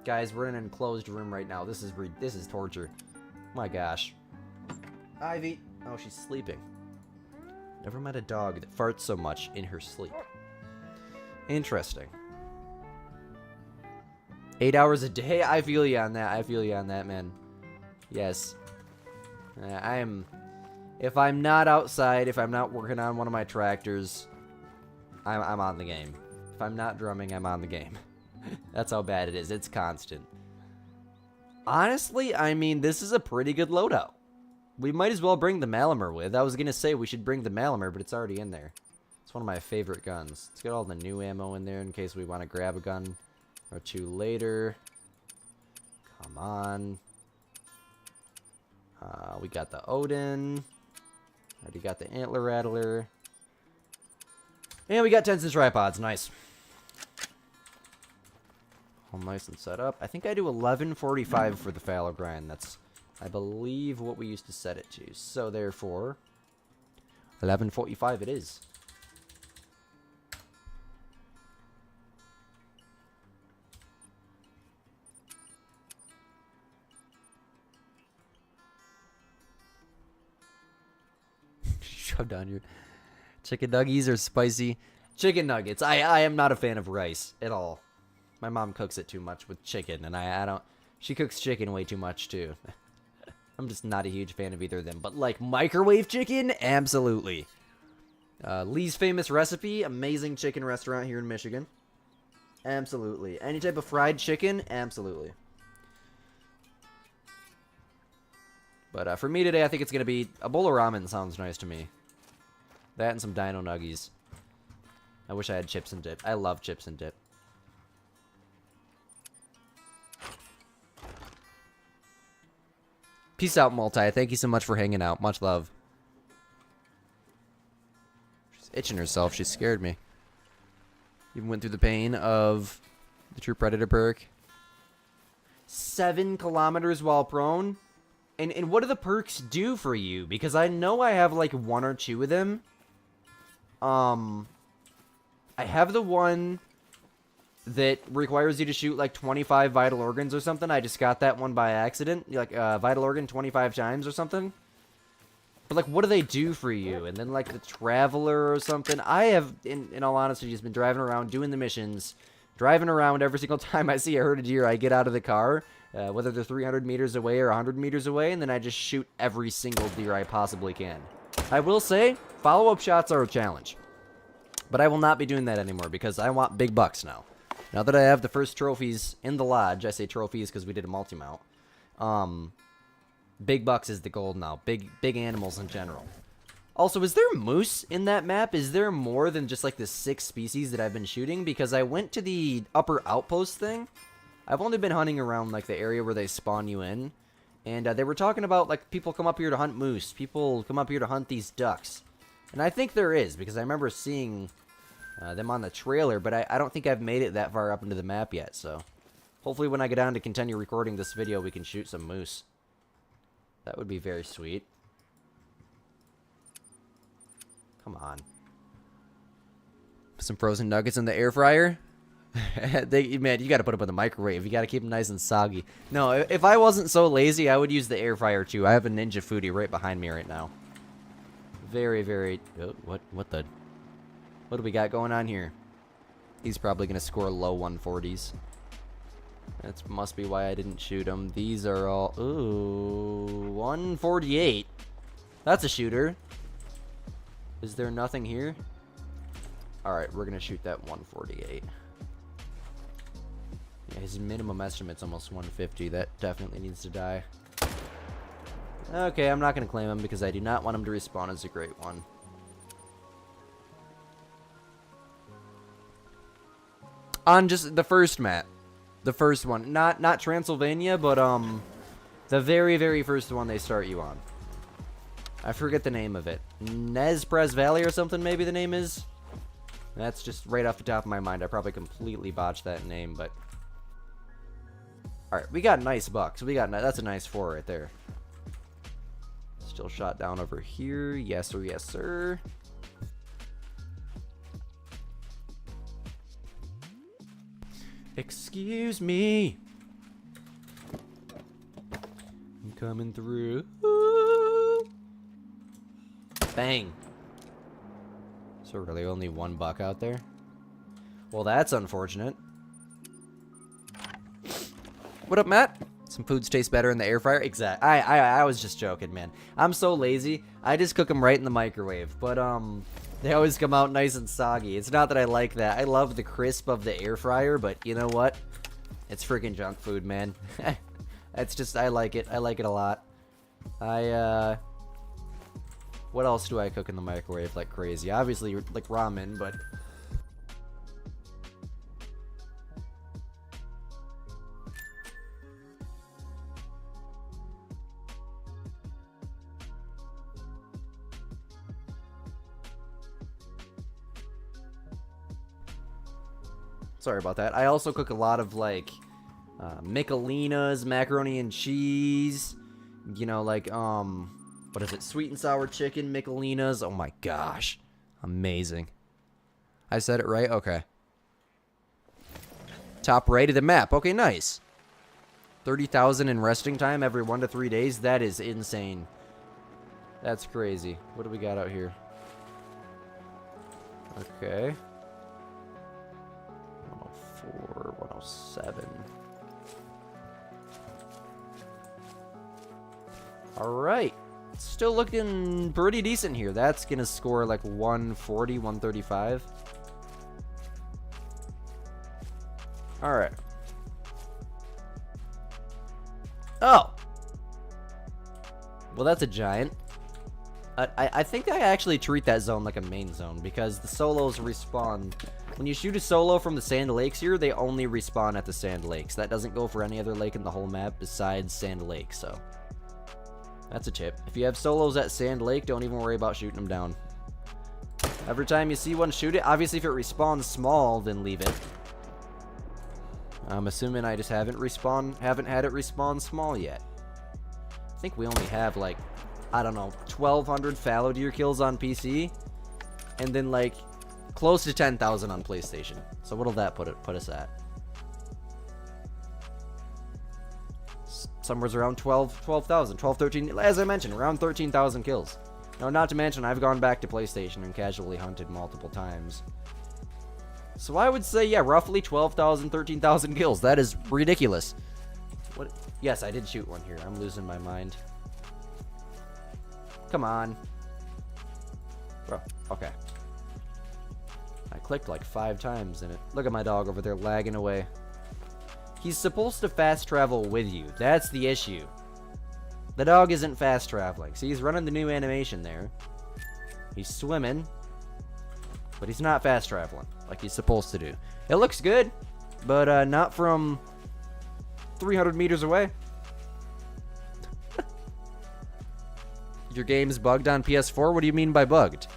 Guys, we're in an enclosed room right now. This is torture. My gosh. Ivy. Oh, she's sleeping. Never met a dog that farts so much in her sleep. Interesting. 8 hours a day? I feel you on that. I feel you on that, man. Yes. If I'm not outside, if I'm not working on one of my tractors, I'm on the game. If I'm not drumming, I'm on the game. That's how bad it is. It's constant. Honestly, I mean, this is a pretty good loadout. We might as well bring the Malamur with. I was going to say we should bring the Malamur, but it's already in there. It's one of my favorite guns. Let's get all the new ammo in there in case we want to grab a gun or two later. Come on. We got the Odin. Already got the Antler Rattler. And we got tents and tripods. Nice. All nice and set up. I think I do 11:45 for the fallow grind. That's, I believe, what we used to set it to. So therefore, 11:45 it is. Shove down your chicken nuggies are spicy. Chicken nuggets. I am not a fan of rice at all. My mom cooks it too much with chicken, and I don't. She cooks chicken way too much too. I'm just not a huge fan of either of them. But like microwave chicken, absolutely. Lee's Famous Recipe, amazing chicken restaurant here in Michigan. Absolutely. Any type of fried chicken, absolutely. But for me today, I think it's gonna be a bowl of ramen. Sounds nice to me. That and some dino nuggies. I wish I had chips and dip. I love chips and dip. Peace out, Multi. Thank you so much for hanging out. Much love. She's itching herself. She scared me. Even went through the pain of the True Predator perk. 7 kilometers while prone? And what do the perks do for you? Because I know I have like 1 or 2 of them. I have the one that requires you to shoot like 25 vital organs or something. I just got that one by accident. Like, vital organ 25 times or something. But like, what do they do for you? And then like the Traveler or something. I have, in all honesty, just been driving around doing the missions. Driving around every single time I see a herd of deer, I get out of the car. Whether they're 300 meters away or 100 meters away. And then I just shoot every single deer I possibly can. I will say, follow-up shots are a challenge. But I will not be doing that anymore because I want big bucks now. Now that I have the first trophies in the lodge, I say trophies because we did a multi-mount. Big bucks is the goal now. Big animals in general. Also, is there moose in that map? Is there more than just like the 6 species that I've been shooting? Because I went to the upper outpost thing. I've only been hunting around like the area where they spawn you in. And they were talking about like people come up here to hunt moose. People come up here to hunt these ducks. And I think there is because I remember seeing them on the trailer. But I don't think I've made it that far up into the map yet. So hopefully when I get down to continue recording this video, we can shoot some moose. That would be very sweet. Come on. Some frozen nuggets in the air fryer. Man, you got to put them in the microwave. You got to keep them nice and soggy. No, if I wasn't so lazy, I would use the air fryer too. I have a Ninja Foodie right behind me right now. Very, very... Oh, what do we got going on here? He's probably going to score low 140s. That must be why I didn't shoot him. These are all... Ooh, 148. That's a shooter. Is there nothing here? Alright, we're going to shoot that 148. Yeah, his minimum estimate's almost 150. That definitely needs to die. Okay, I'm not going to claim him because I do not want him to respawn as a great one. On just the first map. The first one. Not Transylvania, but the very, very first one they start you on. I forget the name of it. Nez Valley or something, maybe the name is. That's just right off the top of my mind. I probably completely botched that name, but... Alright, we got nice bucks. That's a nice 4 right there. Still shot down over here. Yes, sir, yes, sir. Excuse me. I'm coming through. Ooh. Bang. So really only 1 buck out there? Well, that's unfortunate. What up, Matt? Some foods taste better in the air fryer? Exactly. I was just joking, man. I'm so lazy. I just cook them right in the microwave. But, they always come out nice and soggy. It's not that I like that. I love the crisp of the air fryer, but you know what? It's freaking junk food, man. It's just, I like it. I like it a lot. What else do I cook in the microwave like crazy? Obviously, like ramen, but... Sorry about that. I also cook a lot of, like, Michelinas, macaroni and cheese. You know, like, what is it? Sweet and sour chicken, Michelinas. Oh my gosh. Amazing. I said it right? Okay. Top right of the map. Okay, nice. 30,000 in resting time every 1 to 3 days. That is insane. That's crazy. What do we got out here? Okay. 104, 107. Alright. Still looking pretty decent here. That's going to score like 140, 135. Alright. Oh! Well, that's a giant. I think I actually treat that zone like a main zone because the solos respawn. When you shoot a solo from the Sand Lakes here, they only respawn at the Sand Lakes. That doesn't go for any other lake in the whole map besides Sand Lake, so... That's a tip. If you have solos at Sand Lake, don't even worry about shooting them down. Every time you see one, shoot it. Obviously, if it respawns small, then leave it. I'm assuming I just haven't had it respawn small yet. I think we only have, like, I don't know, 1,200 fallow deer kills on PC. And then, like, close to 10,000 on PlayStation. So what'll that put us at? Somewhere around 12,000, 12, 13, as I mentioned, around 13,000 kills. Now, not to mention, I've gone back to PlayStation and casually hunted multiple times. So I would say, yeah, roughly 12,000, 13,000 kills. That is ridiculous. What? Yes, I did shoot one here. I'm losing my mind. Come on. Bro, okay. I clicked like 5 times in it. Look at my dog over there lagging away. He's supposed to fast travel with you. That's the issue. The dog isn't fast traveling. See, he's running the new animation there. He's swimming. But he's not fast traveling like he's supposed to do. It looks good, but not from 300 meters away. Your game's bugged on PS4? What do you mean by bugged?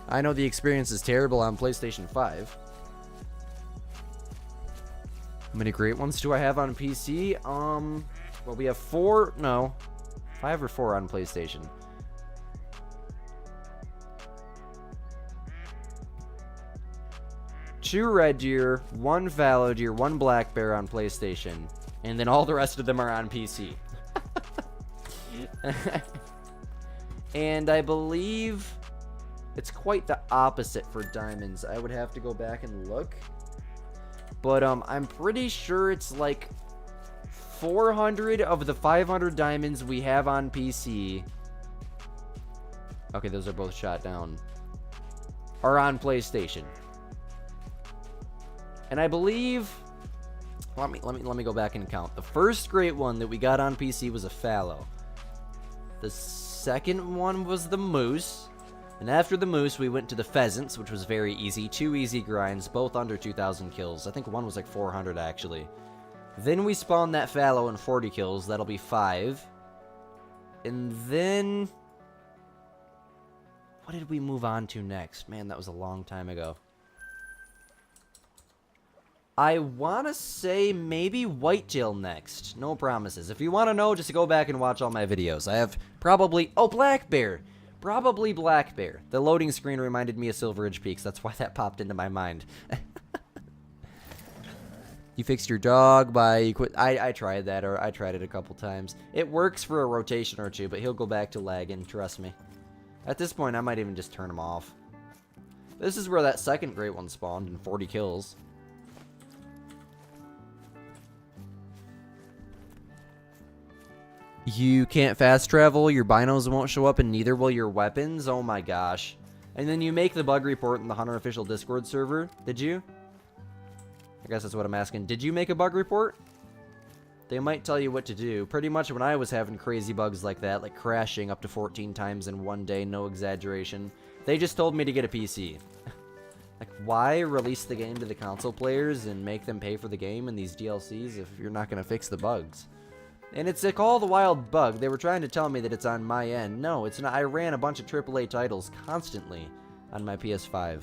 I know the experience is terrible on PlayStation 5. How many great ones do I have on PC? Well, we have 5 or 4 on PlayStation. Two red deer, 1 fallow deer, 1 black bear on PlayStation, and then all the rest of them are on PC. And I believe it's quite the opposite for diamonds. I would have to go back and look. But I'm pretty sure it's like 400 of the 500 diamonds we have on PC. Okay, those are both shot down. Are on PlayStation. And I believe, let me go back and count. The first great one that we got on PC was a fallow. The second one was the moose. And after the moose, we went to the pheasants, which was very easy. 2 easy grinds, both under 2,000 kills. I think one was like 400, actually. Then we spawned that fallow in 40 kills. That'll be 5. And then... What did we move on to next? Man, that was a long time ago. I want to say maybe whitetail next. No promises. If you want to know, just go back and watch all my videos. I have probably... Oh, black bear! Probably black bear. The loading screen reminded me of Silver Ridge Peaks. That's why that popped into my mind. You fixed your dog by... I tried that, or I tried it a couple times. It works for a rotation or two, but he'll go back to lagging, trust me. At this point, I might even just turn him off. This is where that second great one spawned in 40 kills. You can't fast travel, your binos won't show up, and neither will your weapons? Oh my gosh. And then you make the bug report in the Hunter official Discord server, did you? I guess that's what I'm asking. Did you make a bug report? They might tell you what to do. Pretty much when I was having crazy bugs like that, like crashing up to 14 times in one day, no exaggeration, they just told me to get a PC. Like, why release the game to the console players and make them pay for the game and these DLCs if you're not going to fix the bugs? And it's a Call of the Wild bug. They were trying to tell me that it's on my end. No, it's not. I ran a bunch of AAA titles constantly on my PS5.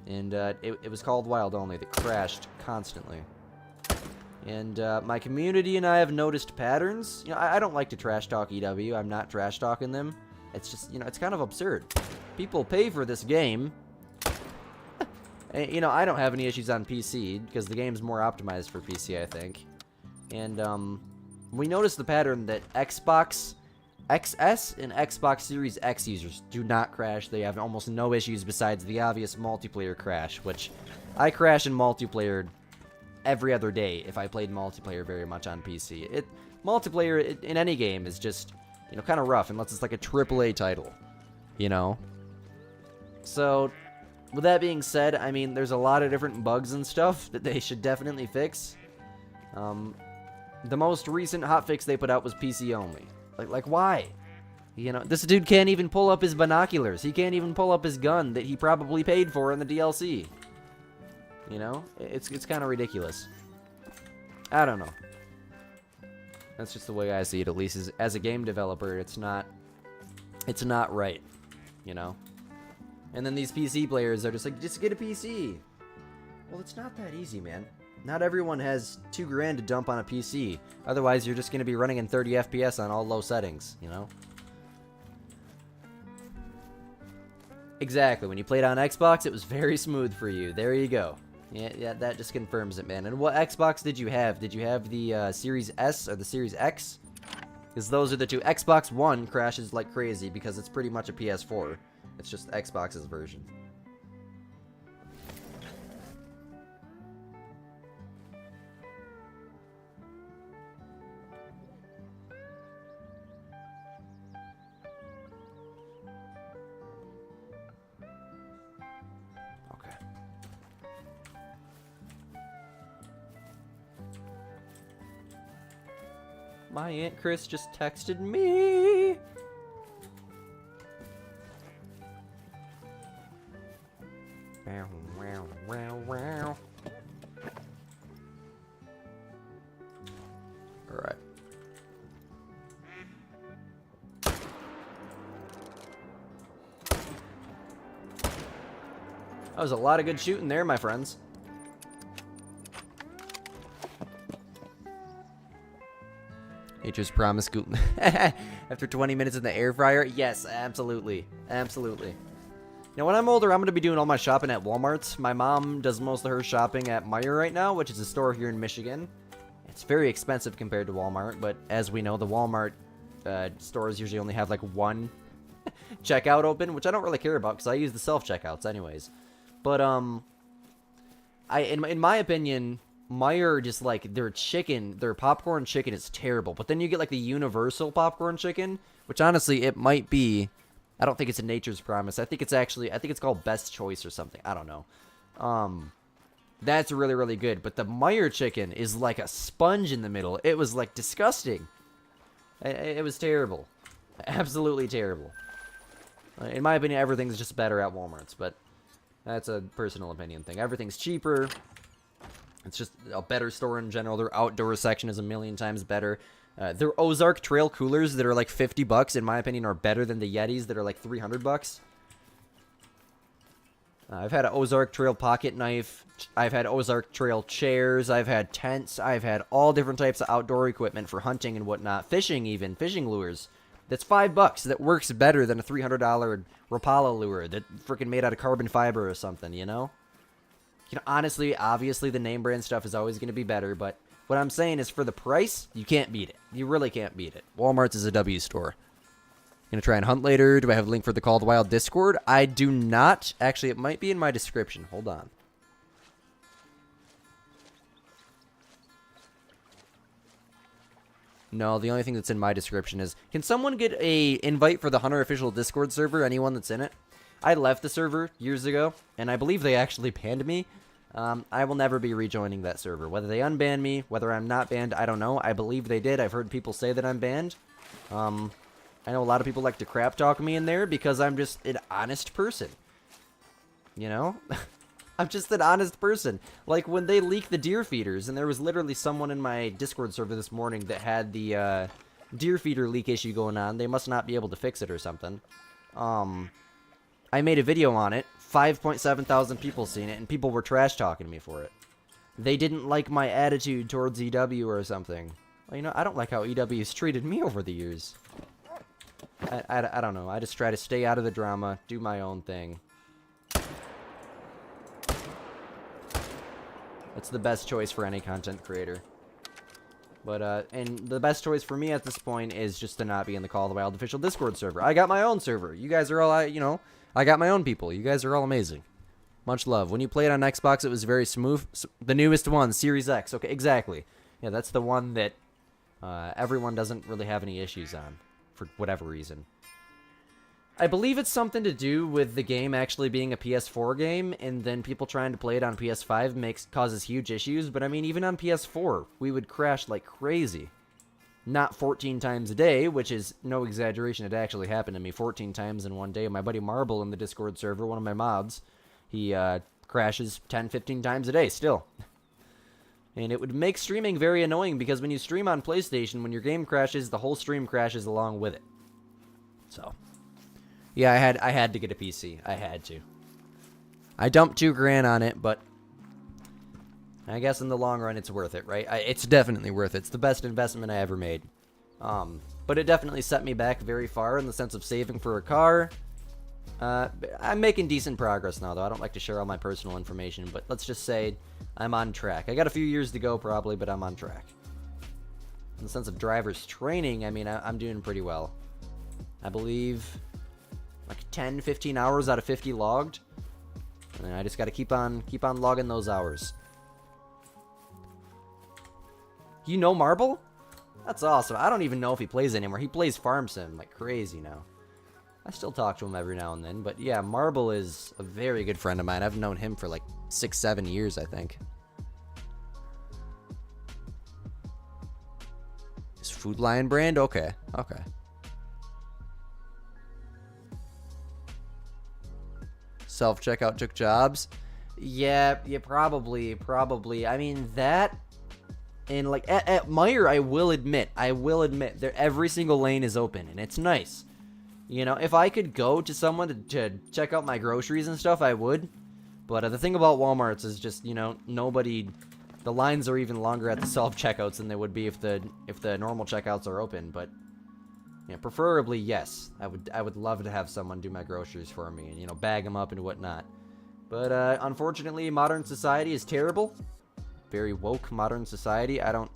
And it was Call of the Wild only that crashed constantly. And my community and I have noticed patterns. You know, I don't like to trash talk EW. I'm not trash talking them. It's just, you know, it's kind of absurd. People pay for this game. And, you know, I don't have any issues on PC because the game's more optimized for PC, I think. And, we noticed the pattern that Xbox XS and Xbox Series X users do not crash. They have almost no issues besides the obvious multiplayer crash, which I crash in multiplayer every other day if I played multiplayer very much on PC. Multiplayer in any game is just, you know, kind of rough unless it's like a AAA title, you know? So, with that being said, I mean, there's a lot of different bugs and stuff that they should definitely fix. The most recent hotfix they put out was PC only. Like why? You know, this dude can't even pull up his binoculars. He can't even pull up his gun that he probably paid for in the DLC. You know? It's kind of ridiculous. I don't know. That's just the way I see it, at least as a game developer. It's not right, you know? And then these PC players are just like, just get a PC. Well, it's not that easy, man. Not everyone has $2 grand to dump on a PC. Otherwise, you're just going to be running in 30 FPS on all low settings, you know? Exactly. When you played on Xbox, it was very smooth for you. There you go. Yeah, that just confirms it, man. And what Xbox did you have? Did you have the Series S or the Series X? Because those are the two. Xbox One crashes like crazy because it's pretty much a PS4. It's just Xbox's version. My Aunt Chris just texted me. Alright. That was a lot of good shooting there, my friends. Nature's promise scoop. After 20 minutes in the air fryer? Yes, absolutely. Absolutely. Now, when I'm older, I'm going to be doing all my shopping at Walmart. My mom does most of her shopping at Meijer right now, which is a store here in Michigan. It's very expensive compared to Walmart, but as we know, the Walmart stores usually only have like one checkout open, which I don't really care about because I use the self-checkouts anyways. But, in my opinion, Meijer just like their popcorn chicken is terrible. But then you get like the universal popcorn chicken, which honestly it might be. I don't think it's a Nature's Promise. I think it's called Best Choice or something. I don't know. That's really, really good. But the Meijer chicken is like a sponge in the middle. It was like disgusting. It was terrible. Absolutely terrible. In my opinion, everything's just better at Walmart's, but that's a personal opinion thing. Everything's cheaper. It's just a better store in general. Their outdoor section is a million times better. Their Ozark Trail coolers that are like $50, in my opinion, are better than the Yetis that are like $300. I've had an Ozark Trail pocket knife. I've had Ozark Trail chairs. I've had tents. I've had all different types of outdoor equipment for hunting and whatnot. Fishing even. Fishing lures. That's $5. That works better than a $300 Rapala lure that freaking made out of carbon fiber or something, you know? You know, honestly, obviously the name brand stuff is always going to be better, but what I'm saying is for the price, you can't beat it. You really can't beat it. Walmart's is a W store. Gonna try and hunt later. Do I have a link for the Call of the Wild Discord? I do not. Actually, it might be in my description. Hold on. No, the only thing that's in my description is, can someone get a invite for the Hunter official Discord server? Anyone that's in it? I left the server years ago, and I believe they actually banned me. I will never be rejoining that server. Whether they unban me, whether I'm not banned, I don't know. I believe they did. I've heard people say that I'm banned. I know a lot of people like to crap talk me in there because I'm just an honest person. You know? I'm just an honest person. Like, when they leak the deer feeders, and there was literally someone in my Discord server this morning that had the deer feeder leak issue going on. They must not be able to fix it or something. I made a video on it. 5.7 thousand people seen it, and people were trash talking me for it. They didn't like my attitude towards EW or something. Well, you know, I don't like how EW's treated me over the years. I don't know. I just try to stay out of the drama, do my own thing. That's the best choice for any content creator. But, and the best choice for me at this point is just to not be in the Call of the Wild official Discord server. I got my own server. You guys are all, you know, I got my own people. You guys are all amazing. Much love. When you played on Xbox, it was very smooth. The newest one, Series X. Okay, exactly. Yeah, that's the one that everyone doesn't really have any issues on, for whatever reason. I believe it's something to do with the game actually being a PS4 game, and then people trying to play it on PS5 causes huge issues. But I mean, even on PS4, we would crash like crazy. Not 14 times a day, which is no exaggeration. It actually happened to me 14 times in one day. My buddy Marble in the Discord server, one of my mods, he crashes 10, 15 times a day still. And it would make streaming very annoying because when you stream on PlayStation, when your game crashes, the whole stream crashes along with it. So, yeah, I had to get a PC. I had to. I dumped $2,000 on it, but I guess in the long run, it's worth it, right? It's definitely worth it. It's the best investment I ever made. But it definitely set me back very far in the sense of saving for a car. I'm making decent progress now, though. I don't like to share all my personal information, but let's just say I'm on track. I got a few years to go, probably, but I'm on track. In the sense of driver's training, I mean, I'm doing pretty well. I believe like 10, 15 hours out of 50 logged. And I just got to keep on logging those hours. You know Marble? That's awesome. I don't even know if he plays anymore. He plays Farm Sim like crazy now. I still talk to him every now and then. But yeah, Marble is a very good friend of mine. I've known him for like 6, 7 years, I think. Is Food Lion brand? Okay. Okay. Self-checkout took jobs? Yeah, probably. I mean, that... And like at Meijer, I will admit, every single lane is open, and it's nice. You know, if I could go to someone to check out my groceries and stuff, I would. But the thing about Walmart's is just, you know, the lines are even longer at the self-checkouts than they would be if the normal checkouts are open. But, yeah, preferably, yes. I would love to have someone do my groceries for me and, you know, bag them up and whatnot. But, unfortunately, modern society is terrible. Very woke modern society. I don't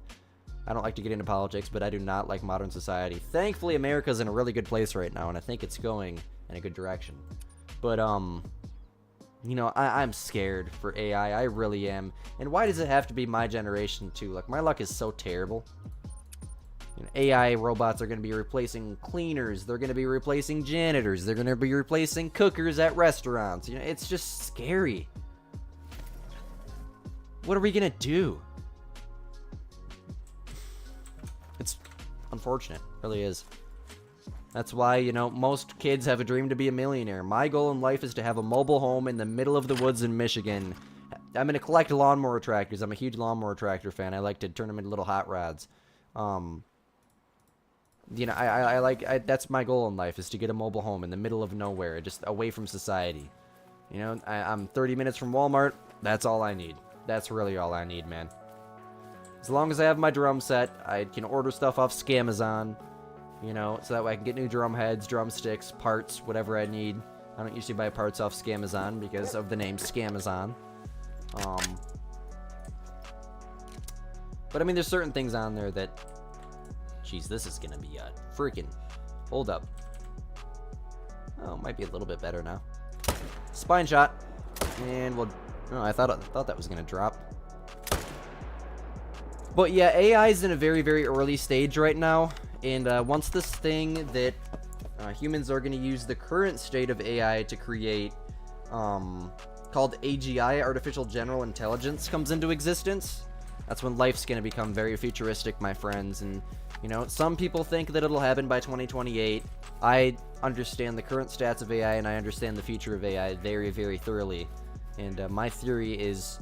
like to get into politics, but I do not like modern society. Thankfully, America's in a really good place right now, and I think it's going in a good direction. But, you know, I'm scared for AI. I really am. And why does it have to be my generation, too? Like, my luck is so terrible. You know, AI robots are going to be replacing cleaners. They're going to be replacing janitors. They're going to be replacing cookers at restaurants. You know, it's just scary. What are we going to do? It's unfortunate. It really is. That's why, you know, most kids have a dream to be a millionaire. My goal in life is to have a mobile home in the middle of the woods in Michigan. I'm going to collect lawnmower tractors. I'm a huge lawnmower tractor fan. I like to turn them into little hot rods. You know, that's my goal in life, is to get a mobile home in the middle of nowhere, just away from society. You know, I'm 30 minutes from Walmart. That's all I need. That's really all I need, man. As long as I have my drum set, I can order stuff off Scamazon, you know, so that way I can get new drum heads, drumsticks, parts, whatever I need. I don't usually buy parts off Scamazon because of the name Scamazon. But I mean, there's certain things on there that, jeez, this is gonna be a freaking, hold up. Oh, might be a little bit better now. Spine shot, and we'll, oh, I thought that was gonna drop. But yeah, AI is in a very, very early stage right now, and once this thing that humans are going to use the current state of AI to create, called AGI, Artificial General Intelligence, comes into existence, that's when life's going to become very futuristic, my friends. And, you know, some people think that it'll happen by 2028. I understand the current stats of AI, and I understand the future of AI very, very thoroughly. And my theory is...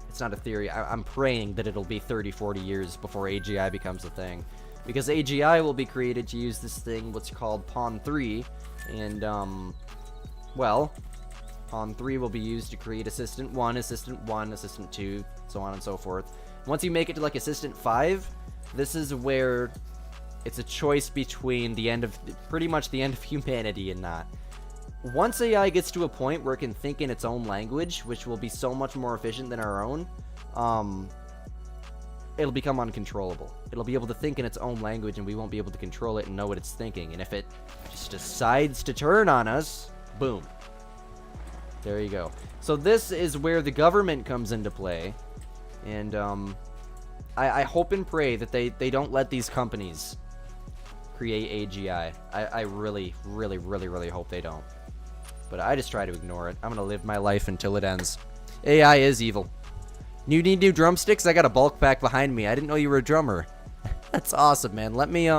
It's not a theory. I'm praying that it'll be 30, 40 years before AGI becomes a thing. Because AGI will be created to use this thing, what's called Pawn 3. And, well, Pawn 3 will be used to create Assistant 1, Assistant 2, so on and so forth. Once you make it to, like, Assistant 5, this is where it's a choice between the end of, pretty much the end of humanity and not. Once AI gets to a point where it can think in its own language, which will be so much more efficient than our own, it'll become uncontrollable. It'll be able to think in its own language, and we won't be able to control it and know what it's thinking. And if it just decides to turn on us, boom. There you go. So this is where the government comes into play. And I hope and pray that they don't let these companies create AGI. I really, really, really, really hope they don't. But I just try to ignore it. I'm gonna live my life until it ends. AI is evil. You need new drumsticks? I got a bulk pack behind me. I didn't know you were a drummer. That's awesome, man. Let me,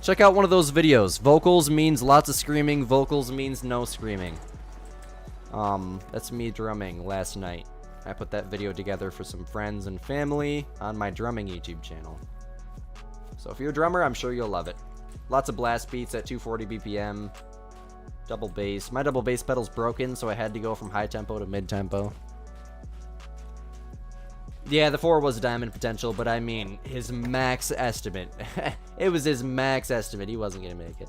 check out one of those videos. Vocals means lots of screaming. Vocals means no screaming. That's me drumming last night. I put that video together for some friends and family on my drumming YouTube channel. So if you're a drummer, I'm sure you'll love it. Lots of blast beats at 240 BPM. Double bass. My double bass pedal's broken, so I had to go from high tempo to mid tempo. Yeah, the 4 was diamond potential, but I mean, his max estimate. It was his max estimate. He wasn't going to make it.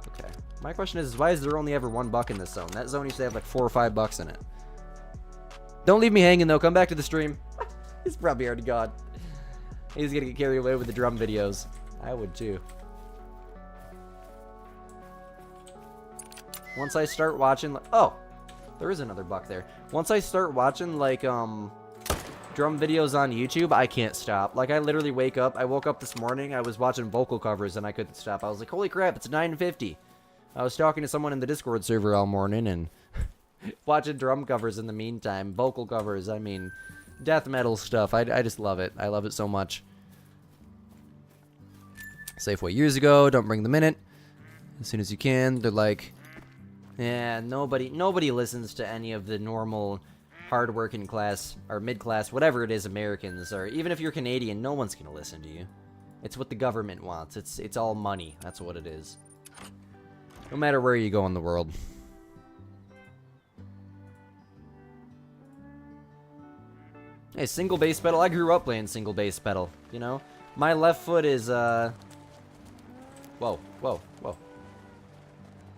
Okay. My question is why is there only ever 1 buck in this zone? That zone used to have like 4 or 5 bucks in it. Don't leave me hanging, though. Come back to the stream. He's probably already gone. He's going to get carried away with the drum videos. I would, too. Once I start watching, oh, there is another buck there. Once I start watching, like, drum videos on YouTube, I can't stop. Like, I literally wake up. I woke up this morning. I was watching vocal covers, and I couldn't stop. I was like, holy crap, it's 9:50. I was talking to someone in the Discord server all morning, and watching drum covers in the meantime. Vocal covers, I mean, death metal stuff. I just love it. I love it so much. Safeway years ago, don't bring them in it. As soon as you can, they're like... Yeah, nobody listens to any of the normal hard-working class or mid-class, whatever it is, Americans, or even if you're Canadian, no one's gonna listen to you. It's what the government wants. It's all money. That's what it is. No matter where you go in the world. Hey, single bass pedal. I grew up playing single bass pedal. You know, my left foot is Whoa, whoa, whoa.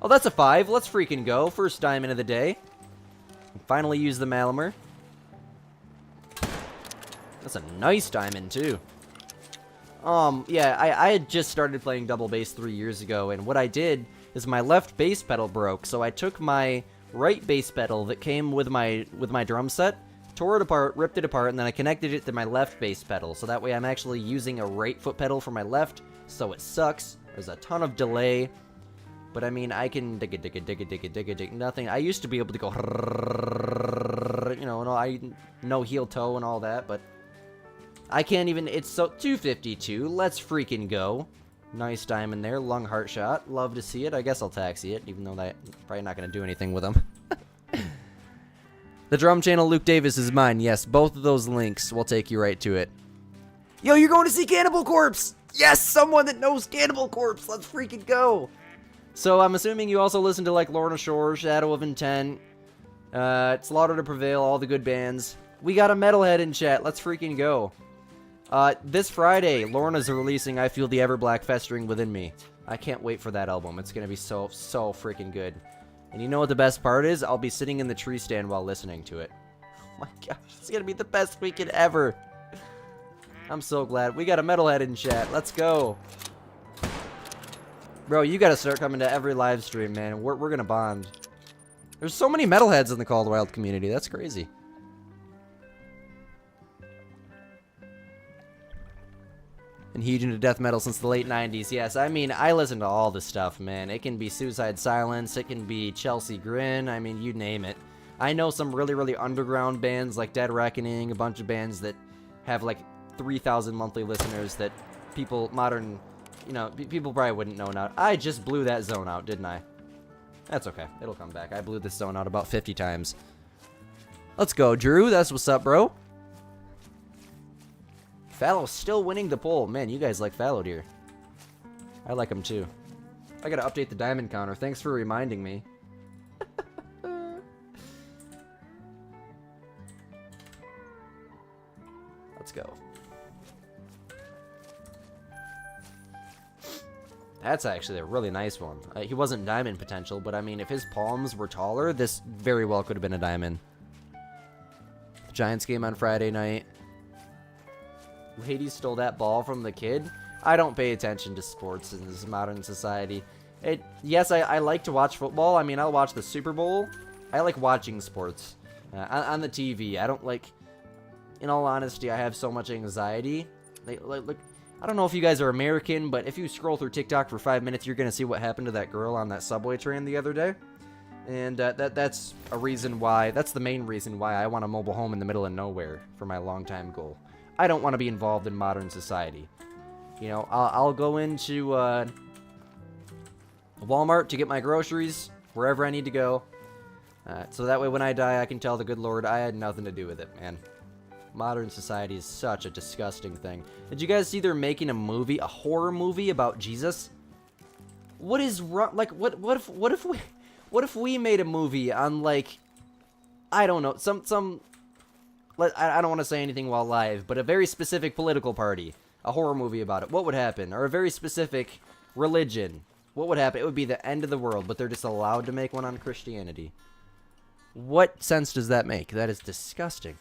Oh, that's a 5. Let's freaking go. First diamond of the day. Finally use the Malamer. That's a nice diamond, too. Yeah, I had just started playing double bass 3 years ago, and what I did is my left bass pedal broke, so I took my right bass pedal that came with my drum set, tore it apart, ripped it apart, and then I connected it to my left bass pedal, so that way I'm actually using a right foot pedal for my left, so it sucks. There's a ton of delay. But I mean, I can dig nothing. I used to be able to go, you know, I no heel toe and all that, but I can't even. It's so 252. Let's freaking go. Nice diamond there, lung heart shot. Love to see it. I guess I'll taxi it, even though that probably not gonna do anything with them. The drum channel Luke Davis is mine. Yes, both of those links will take you right to it. Yo, you're going to see Cannibal Corpse. Yes, someone that knows Cannibal Corpse. Let's freaking go. So I'm assuming you also listen to like Lorna Shore, Shadow of Intent, Slaughter to Prevail, all the good bands. We got a metalhead in chat. Let's freaking go. This Friday, Lorna's releasing I Feel the Everblack Festering Within Me. I can't wait for that album. It's gonna be so freaking good. And you know what the best part is? I'll be sitting in the tree stand while listening to it. Oh my gosh, it's gonna be the best weekend ever. I'm so glad. We got a metalhead in chat. Let's go. Bro, you gotta start coming to every live stream, man. We're gonna bond. There's so many metalheads in the Called Wild community. That's crazy. And huge into death metal since the late 90s. Yes, I mean, I listen to all this stuff, man. It can be Suicide Silence. It can be Chelsea Grin. I mean, you name it. I know some really underground bands like Dead Reckoning. A bunch of bands that have like 3,000 monthly listeners that people, modern, you know, people probably wouldn't know now. I just blew that zone out, didn't I? That's okay. It'll come back. I blew this zone out about 50 times. Let's go, Drew. That's what's up, bro. Fallow still winning the poll. Man, you guys like Fallow Deer. I like him too. I gotta update the diamond counter. Thanks for reminding me. Let's go. That's actually a really nice one. He wasn't diamond potential, but I mean, if his palms were taller, this very well could have been a diamond. The Giants game on Friday night. Lady stole that ball from the kid. I don't pay attention to sports in this modern society. Yes, I like to watch football. I mean, I'll watch the Super Bowl. I like watching sports on the TV. I don't like... In all honesty, I have so much anxiety. Look, I don't know if you guys are American, but if you scroll through TikTok for 5 minutes, you're going to see what happened to that girl on that subway train the other day. And that's a reason why, that's the main reason why I want a mobile home in the middle of nowhere for my long-time goal. I don't want to be involved in modern society. You know, I'll go into Walmart to get my groceries, wherever I need to go. So that way when I die, I can tell the good Lord I had nothing to do with it, man. Modern society is such a disgusting thing. Did you guys see they're making a movie, a horror movie about Jesus? What is wrong? Like, what if we made a movie on, like, I don't know, I don't want to say anything while live, but a very specific political party, a horror movie about it. What would happen? Or a very specific religion. What would happen? It would be the end of the world, but they're just allowed to make one on Christianity. What sense does that make? That is disgusting.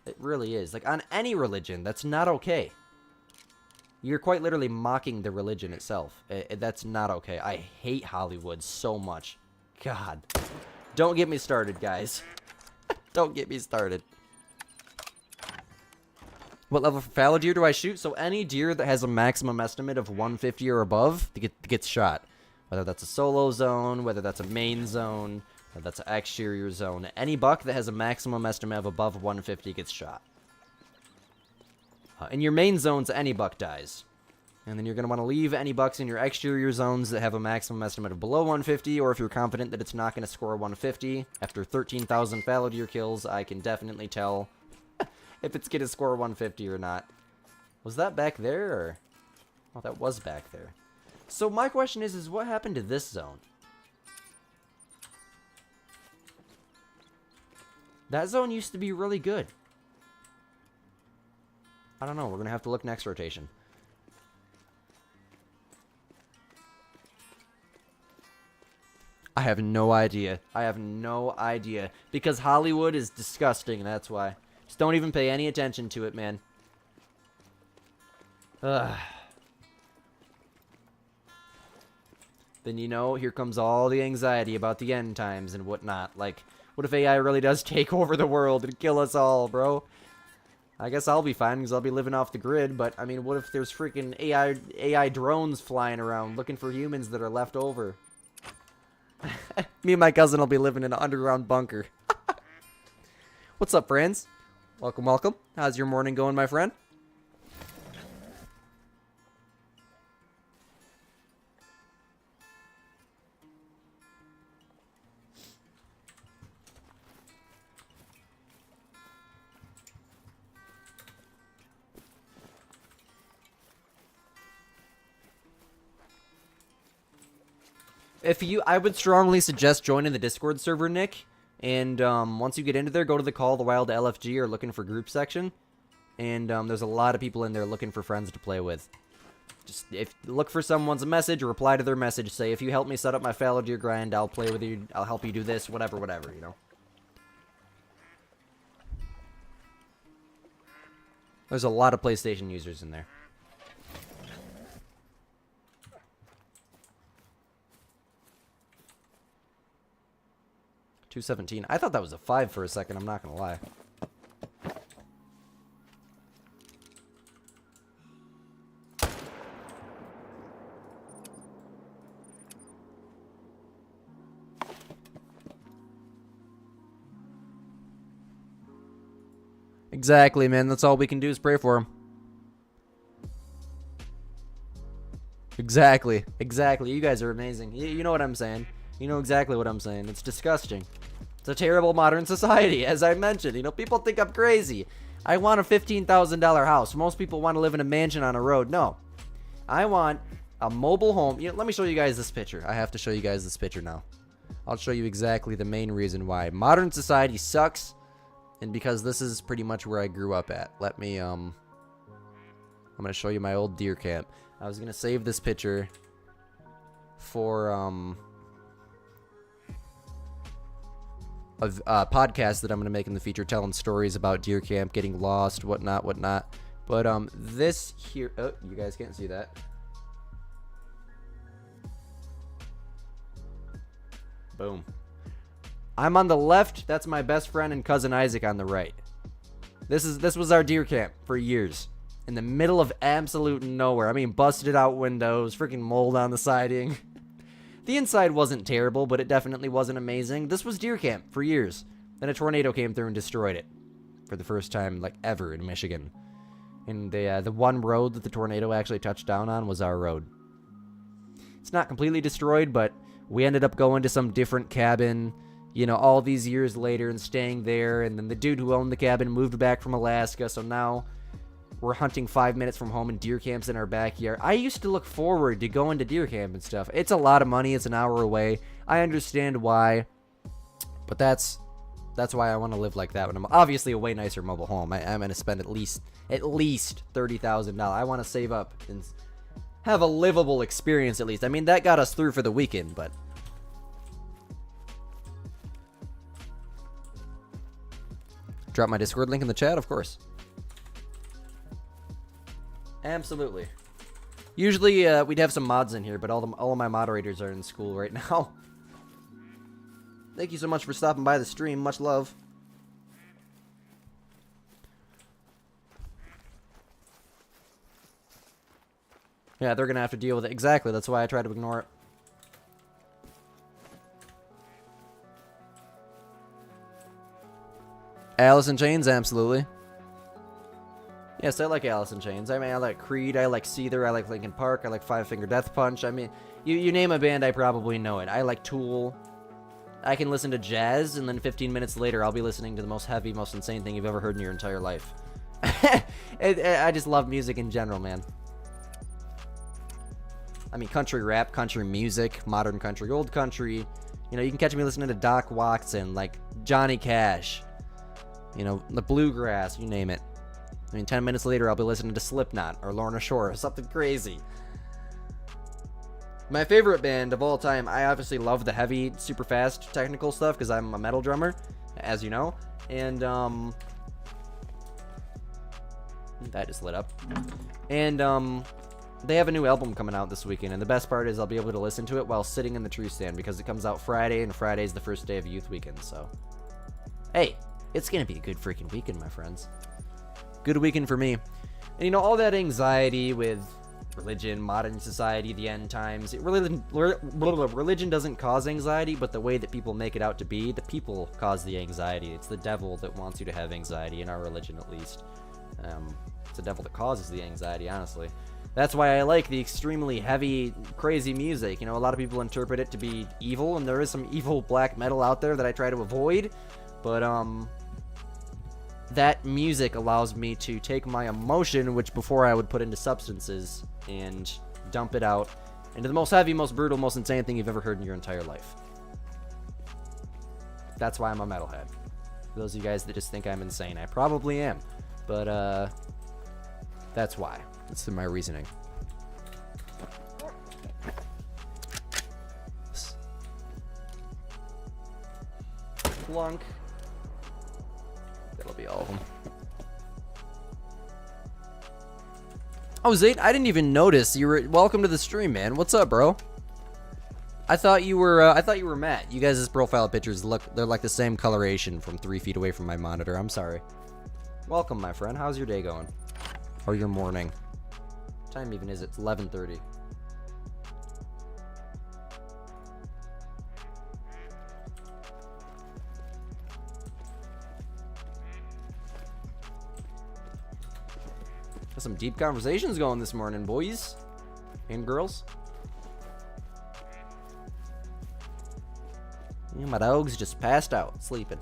It really is. Like, on any religion, that's not okay. You're quite literally mocking the religion itself. That's not okay. I hate Hollywood so much. God. Don't get me started, guys. Don't get me started. What level for fallow deer do I shoot? So any deer that has a maximum estimate of 150 or above gets shot. Whether that's a solo zone, whether that's a main zone... That's an exterior zone. Any buck that has a maximum estimate of above 150 gets shot. In your main zones, any buck dies. And then you're going to want to leave any bucks in your exterior zones that have a maximum estimate of below 150, or if you're confident that it's not going to score 150. After 13,000 fallow deer kills, I can definitely tell if it's going to score 150 or not. Was that back there? Or... Oh, that was back there. So my question is what happened to this zone? That zone used to be really good. I don't know. We're going to have to look next rotation. I have no idea. I have no idea. Because Hollywood is disgusting, that's why. Just don't even pay any attention to it, man. Ugh. Then, you know, here comes all the anxiety about the end times and whatnot. Like... What if AI really does take over the world and kill us all, bro? I guess I'll be fine because I'll be living off the grid, but I mean, what if there's freaking AI drones flying around looking for humans that are left over? Me and my cousin will be living in an underground bunker. What's up, friends? Welcome, welcome. How's your morning going, my friend? I would strongly suggest joining the Discord server, Nick. And once you get into there, go to the Call of the Wild LFG or looking for group section. And there's a lot of people in there looking for friends to play with. Just look for someone's message or reply to their message. Say, if you help me set up my fallow deer grind, I'll play with you. I'll help you do this, whatever, you know. There's a lot of PlayStation users in there. $217. I thought that was a 5 for a second, I'm not gonna lie. Exactly, man. That's all we can do is pray for him. Exactly. Exactly. You guys are amazing. You know what I'm saying. You know exactly what I'm saying. It's disgusting. It's a terrible modern society, as I mentioned. You know, people think I'm crazy. I want a $15,000 house. Most people want to live in a mansion on a road. No. I want a mobile home. You know, let me show you guys this picture. I have to show you guys this picture now. I'll show you exactly the main reason why. Modern society sucks. And because this is pretty much where I grew up at. Let me, I'm going to show you my old deer camp. I was going to save this picture for, a podcast that I'm going to make in the future, telling stories about deer camp, getting lost, whatnot. But, this here, oh, you guys can't see that. Boom. I'm on the left. That's my best friend and cousin Isaac on the right. This was our deer camp for years. In the middle of absolute nowhere. I mean, busted out windows, freaking mold on the siding. The inside wasn't terrible, but it definitely wasn't amazing. This was deer camp for years. Then a tornado came through and destroyed it. For the first time, like, ever in Michigan. And the one road that the tornado actually touched down on was our road. It's not completely destroyed, but we ended up going to some different cabin, you know, all these years later and staying there. And then the dude who owned the cabin moved back from Alaska, so now we're hunting 5 minutes from home and deer camps in our backyard. I used to look forward to going to deer camp and stuff. It's a lot of money. It's an hour away. I understand why, but that's why I want to live like that. When I'm obviously a way nicer mobile home. I'm going to spend at least $30,000. I want to save up and have a livable experience at least. I mean, that got us through for the weekend, but drop my Discord link in the chat, of course. Absolutely. Usually, we'd have some mods in here, but all of my moderators are in school right now. Thank you so much for stopping by the stream. Much love. Yeah, they're gonna have to deal with it. Exactly. That's why I try to ignore it. Alice in Chains, absolutely. Yes, I like Alice in Chains. I mean, I like Creed, I like Seether, I like Linkin Park, I like Five Finger Death Punch. I mean, you name a band, I probably know it. I like Tool. I can listen to jazz, and then 15 minutes later, I'll be listening to the most heavy, most insane thing you've ever heard in your entire life. I just love music in general, man. I mean, country rap, country music, modern country, old country. You know, you can catch me listening to Doc Watson, like Johnny Cash. You know, the bluegrass, you name it. I mean, 10 minutes later, I'll be listening to Slipknot or Lorna Shore or something crazy. My favorite band of all time, I obviously love the heavy, super fast technical stuff because I'm a metal drummer, as you know. And, that just lit up. And, they have a new album coming out this weekend, and the best part is I'll be able to listen to it while sitting in the tree stand because it comes out Friday, and Friday's the first day of youth weekend, so. Hey, it's gonna be a good freaking weekend, my friends. Good weekend for me. And you know, all that anxiety with religion, modern society, the end times, religion doesn't cause anxiety, but the way that people make it out to be, the people cause the anxiety. It's the devil that wants you to have anxiety, in our religion at least. It's the devil that causes the anxiety, honestly. That's why I like the extremely heavy, crazy music. You know, a lot of people interpret it to be evil, and there is some evil black metal out there that I try to avoid, but, that music allows me to take my emotion, which before I would put into substances, and dump it out, into the most heavy, most brutal, most insane thing you've ever heard in your entire life. That's why I'm a metalhead. For those of you guys that just think I'm insane, I probably am. But, that's why. That's my reasoning. Plunk. That'll be all of them. Oh, Zayt, I didn't even notice you were. Welcome to the stream, man. What's up, bro? I thought you were Matt. You guys' profile pictures they're like the same coloration from 3 feet away from my monitor. I'm sorry. Welcome, my friend. How's your day going? Or your morning? What time even is it? It's 11:30. Got some deep conversations going this morning, boys and girls. Yeah, my dog's just passed out, sleeping.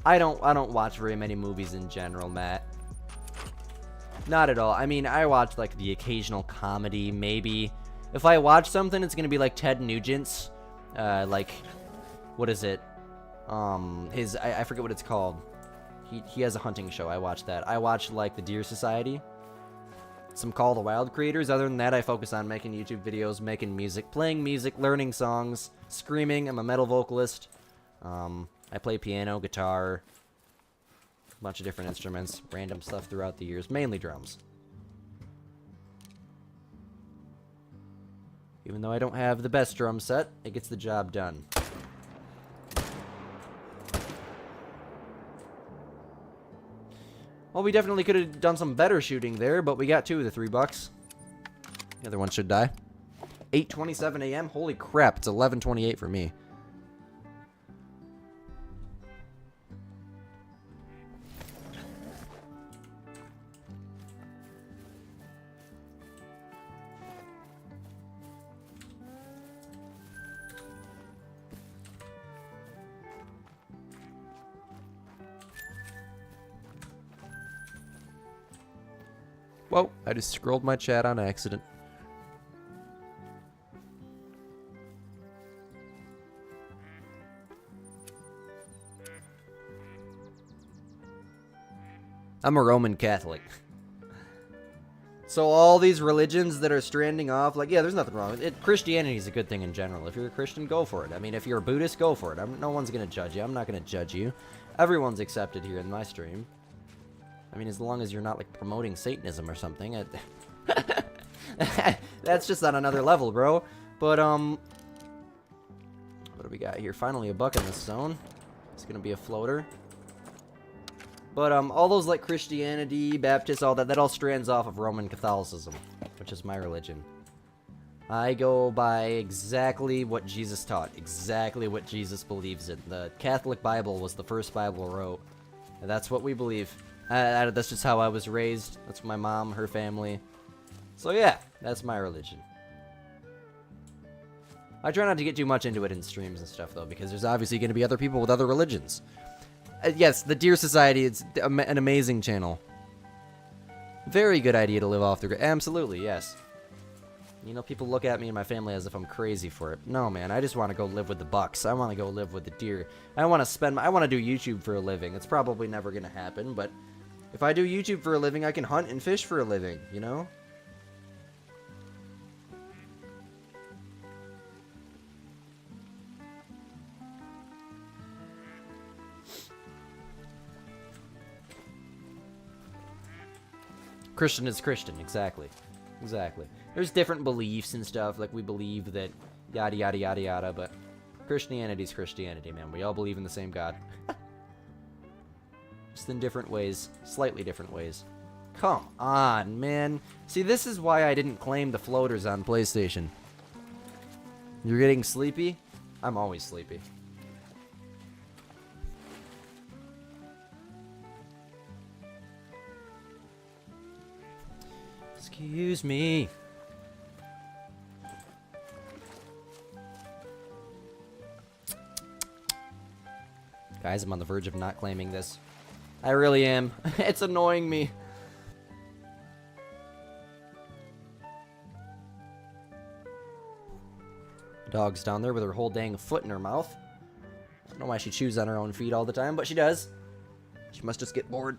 I don't watch very many movies in general, Matt. Not at all. I mean, I watch like the occasional comedy, maybe. If I watch something, it's gonna be like Ted Nugent's, like, what is it? I forget what it's called. He has a hunting show. I watch that. I watch like the Deer Society. Some Call the Wild creators. Other than that, I focus on making YouTube videos, making music, playing music, learning songs, screaming. I'm a metal vocalist. I play piano, guitar, a bunch of different instruments, random stuff throughout the years, mainly drums. Even though I don't have the best drum set, it gets the job done. Well, we definitely could have done some better shooting there, but we got 2 of the $3. The other one should die. 8:27 a.m. Holy crap, it's 11:28 for me. Whoa, I just scrolled my chat on accident. I'm a Roman Catholic. So all these religions that are stranding off, like, yeah, there's nothing wrong with it. Christianity is a good thing in general. If you're a Christian, go for it. I mean, if you're a Buddhist, go for it. No one's going to judge you. I'm not going to judge you. Everyone's accepted here in my stream. I mean, as long as you're not, like, promoting Satanism or something. That's just on another level, bro. But, what do we got here? Finally a buck in this zone. It's gonna be a floater. But, all those, like, Christianity, Baptist, all that all strands off of Roman Catholicism, which is my religion. I go by exactly what Jesus taught, exactly what Jesus believes in. The Catholic Bible was the first Bible wrote, and that's what we believe. That's just how I was raised. That's my mom, her family. So yeah, that's my religion. I try not to get too much into it in streams and stuff, though, because there's obviously going to be other people with other religions. Yes, the Deer Society is an amazing channel. Very good idea to live off the grid. Absolutely, yes. You know, people look at me and my family as if I'm crazy for it. No, man, I just want to go live with the bucks. I want to go live with the deer. I want to do YouTube for a living. It's probably never going to happen, but if I do YouTube for a living, I can hunt and fish for a living, you know? Christian is Christian, exactly. Exactly. There's different beliefs and stuff, like we believe that yada yada yada yada, but Christianity's Christianity, man. We all believe in the same God. Just in different ways, slightly different ways. Come on, man. See, this is why I didn't claim the floaters on PlayStation. You're getting sleepy? I'm always sleepy. Excuse me. Guys, I'm on the verge of not claiming this. I really am. It's annoying me. Dog's down there with her whole dang foot in her mouth. I don't know why she chews on her own feet all the time, but she does. She must just get bored.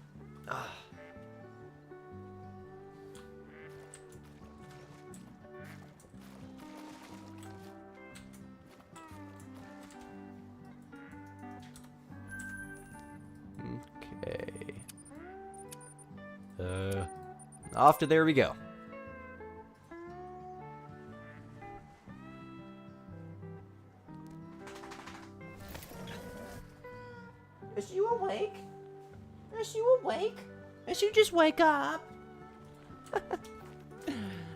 Okay. Off to there we go. Is you awake? Is you awake? Is you just wake up?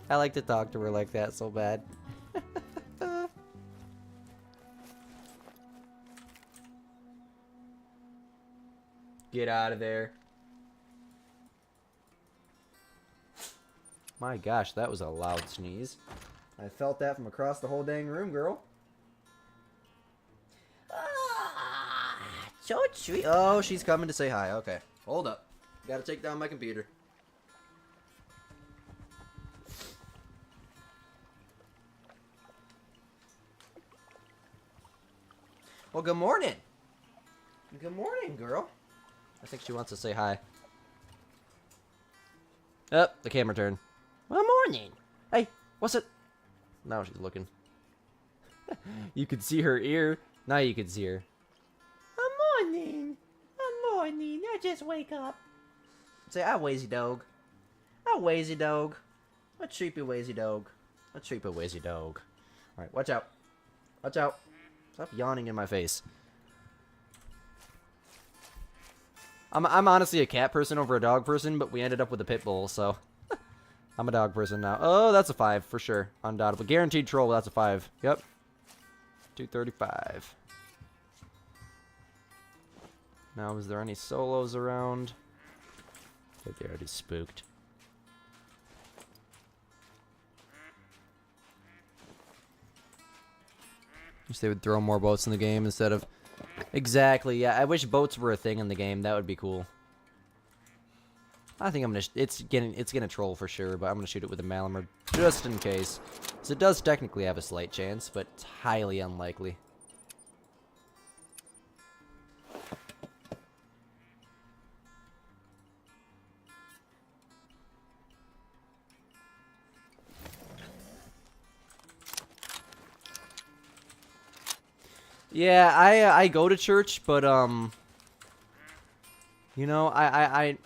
I like to talk to her like that so bad. Get out of there. My gosh, that was a loud sneeze. I felt that from across the whole dang room, girl. So sweet. Oh, she's coming to say hi. Okay, hold up. Gotta take down my computer. Well, good morning. Good morning, girl. I think she wants to say hi. Oh, the camera turned. Good morning. Hey, what's it? Now she's looking. You could see her ear. Now you can see her. Good morning. Good morning. I just wake up. Say, I wazy dog. I wazy dog. A treepy wazy dog. A treepy wazy dog. Alright, watch out. Watch out. Stop yawning in my face. I'm honestly a cat person over a dog person, but we ended up with a pit bull, so I'm a dog person now. Oh, that's a 5 for sure. Undoubtedly. Guaranteed troll, that's a 5. Yep. 235. Now, is there any solos around? I think they already spooked. Wish they would throw more boats in the game instead of... Exactly, yeah. I wish boats were a thing in the game. That would be cool. I think I'm gonna... It's gonna troll for sure, but I'm gonna shoot it with a Malamar just in case. So it does technically have a slight chance, but it's highly unlikely. Yeah, I go to church, but you know, I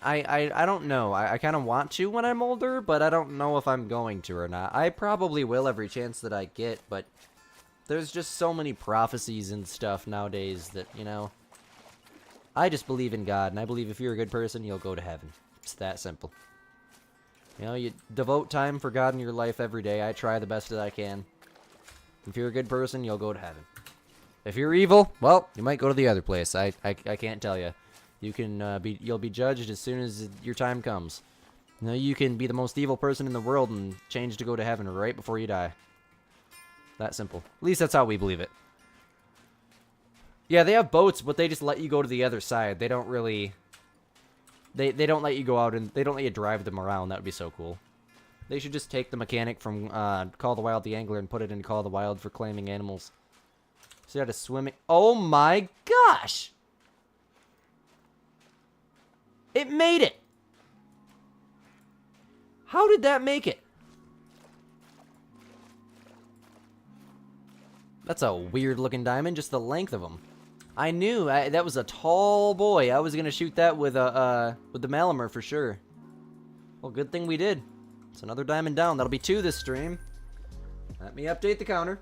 don't know. I kind of want to when I'm older, but I don't know if I'm going to or not. I probably will every chance that I get, but there's just so many prophecies and stuff nowadays that, you know, I just believe in God, and I believe if you're a good person, you'll go to heaven. It's that simple. You know, you devote time for God in your life every day. I try the best that I can. If you're a good person, you'll go to heaven. If you're evil, well, you might go to the other place. I can't tell you. You can you'll be judged as soon as your time comes. You know, you can be the most evil person in the world and change to go to heaven right before you die. That simple. At least that's how we believe it. Yeah, they have boats, but they just let you go to the other side. They don't really... They don't let you go out and they don't let you drive them around. That would be so cool. They should just take the mechanic from Call the Wild the Angler and put it in Call the Wild for claiming animals. See how to swimming. Oh my gosh! It made it! How did that make it? That's a weird looking diamond, just the length of them. I knew that was a tall boy. I was gonna shoot that with the Malamar for sure. Well, good thing we did. It's another diamond down. That'll be 2 this stream. Let me update the counter.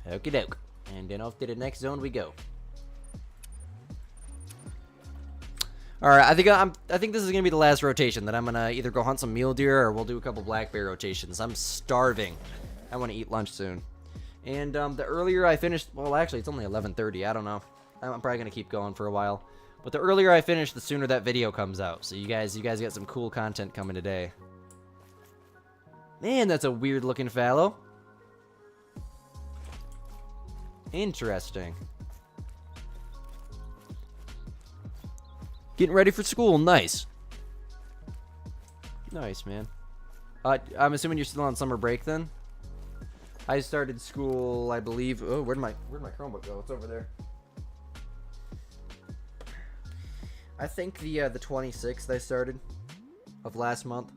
Okie doke. And then off to the next zone we go. Alright, I think this is gonna be the last rotation that I'm gonna either go hunt some mule deer or we'll do a couple black bear rotations. I'm starving. I wanna eat lunch soon. And the earlier I finished, well actually it's only 11:30, I don't know. I'm probably gonna keep going for a while. But the earlier I finish, the sooner that video comes out. So you guys got some cool content coming today. Man, that's a weird looking fallow. Interesting. Getting ready for school. Nice. Nice, man. I'm assuming you're still on summer break then? I started school, I believe. Oh, where'd my Chromebook go? It's over there. I think the 26th I started of last month.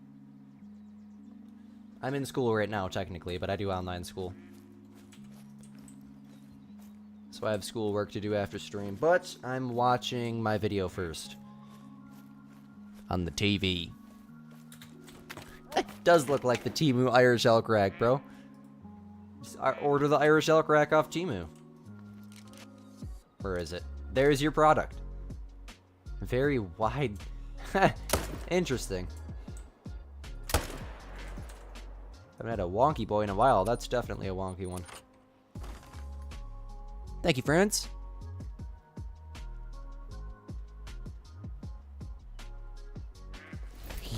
I'm in school right now, technically, but I do online school. So I have school work to do after stream, but I'm watching my video first. On the TV. It does look like the Temu Irish elk rack, bro. Just order the Irish elk rack off Temu. Where is it? There's your product. Very wide. Interesting. Haven't had a wonky boy in a while. That's definitely a wonky one. Thank you, friends.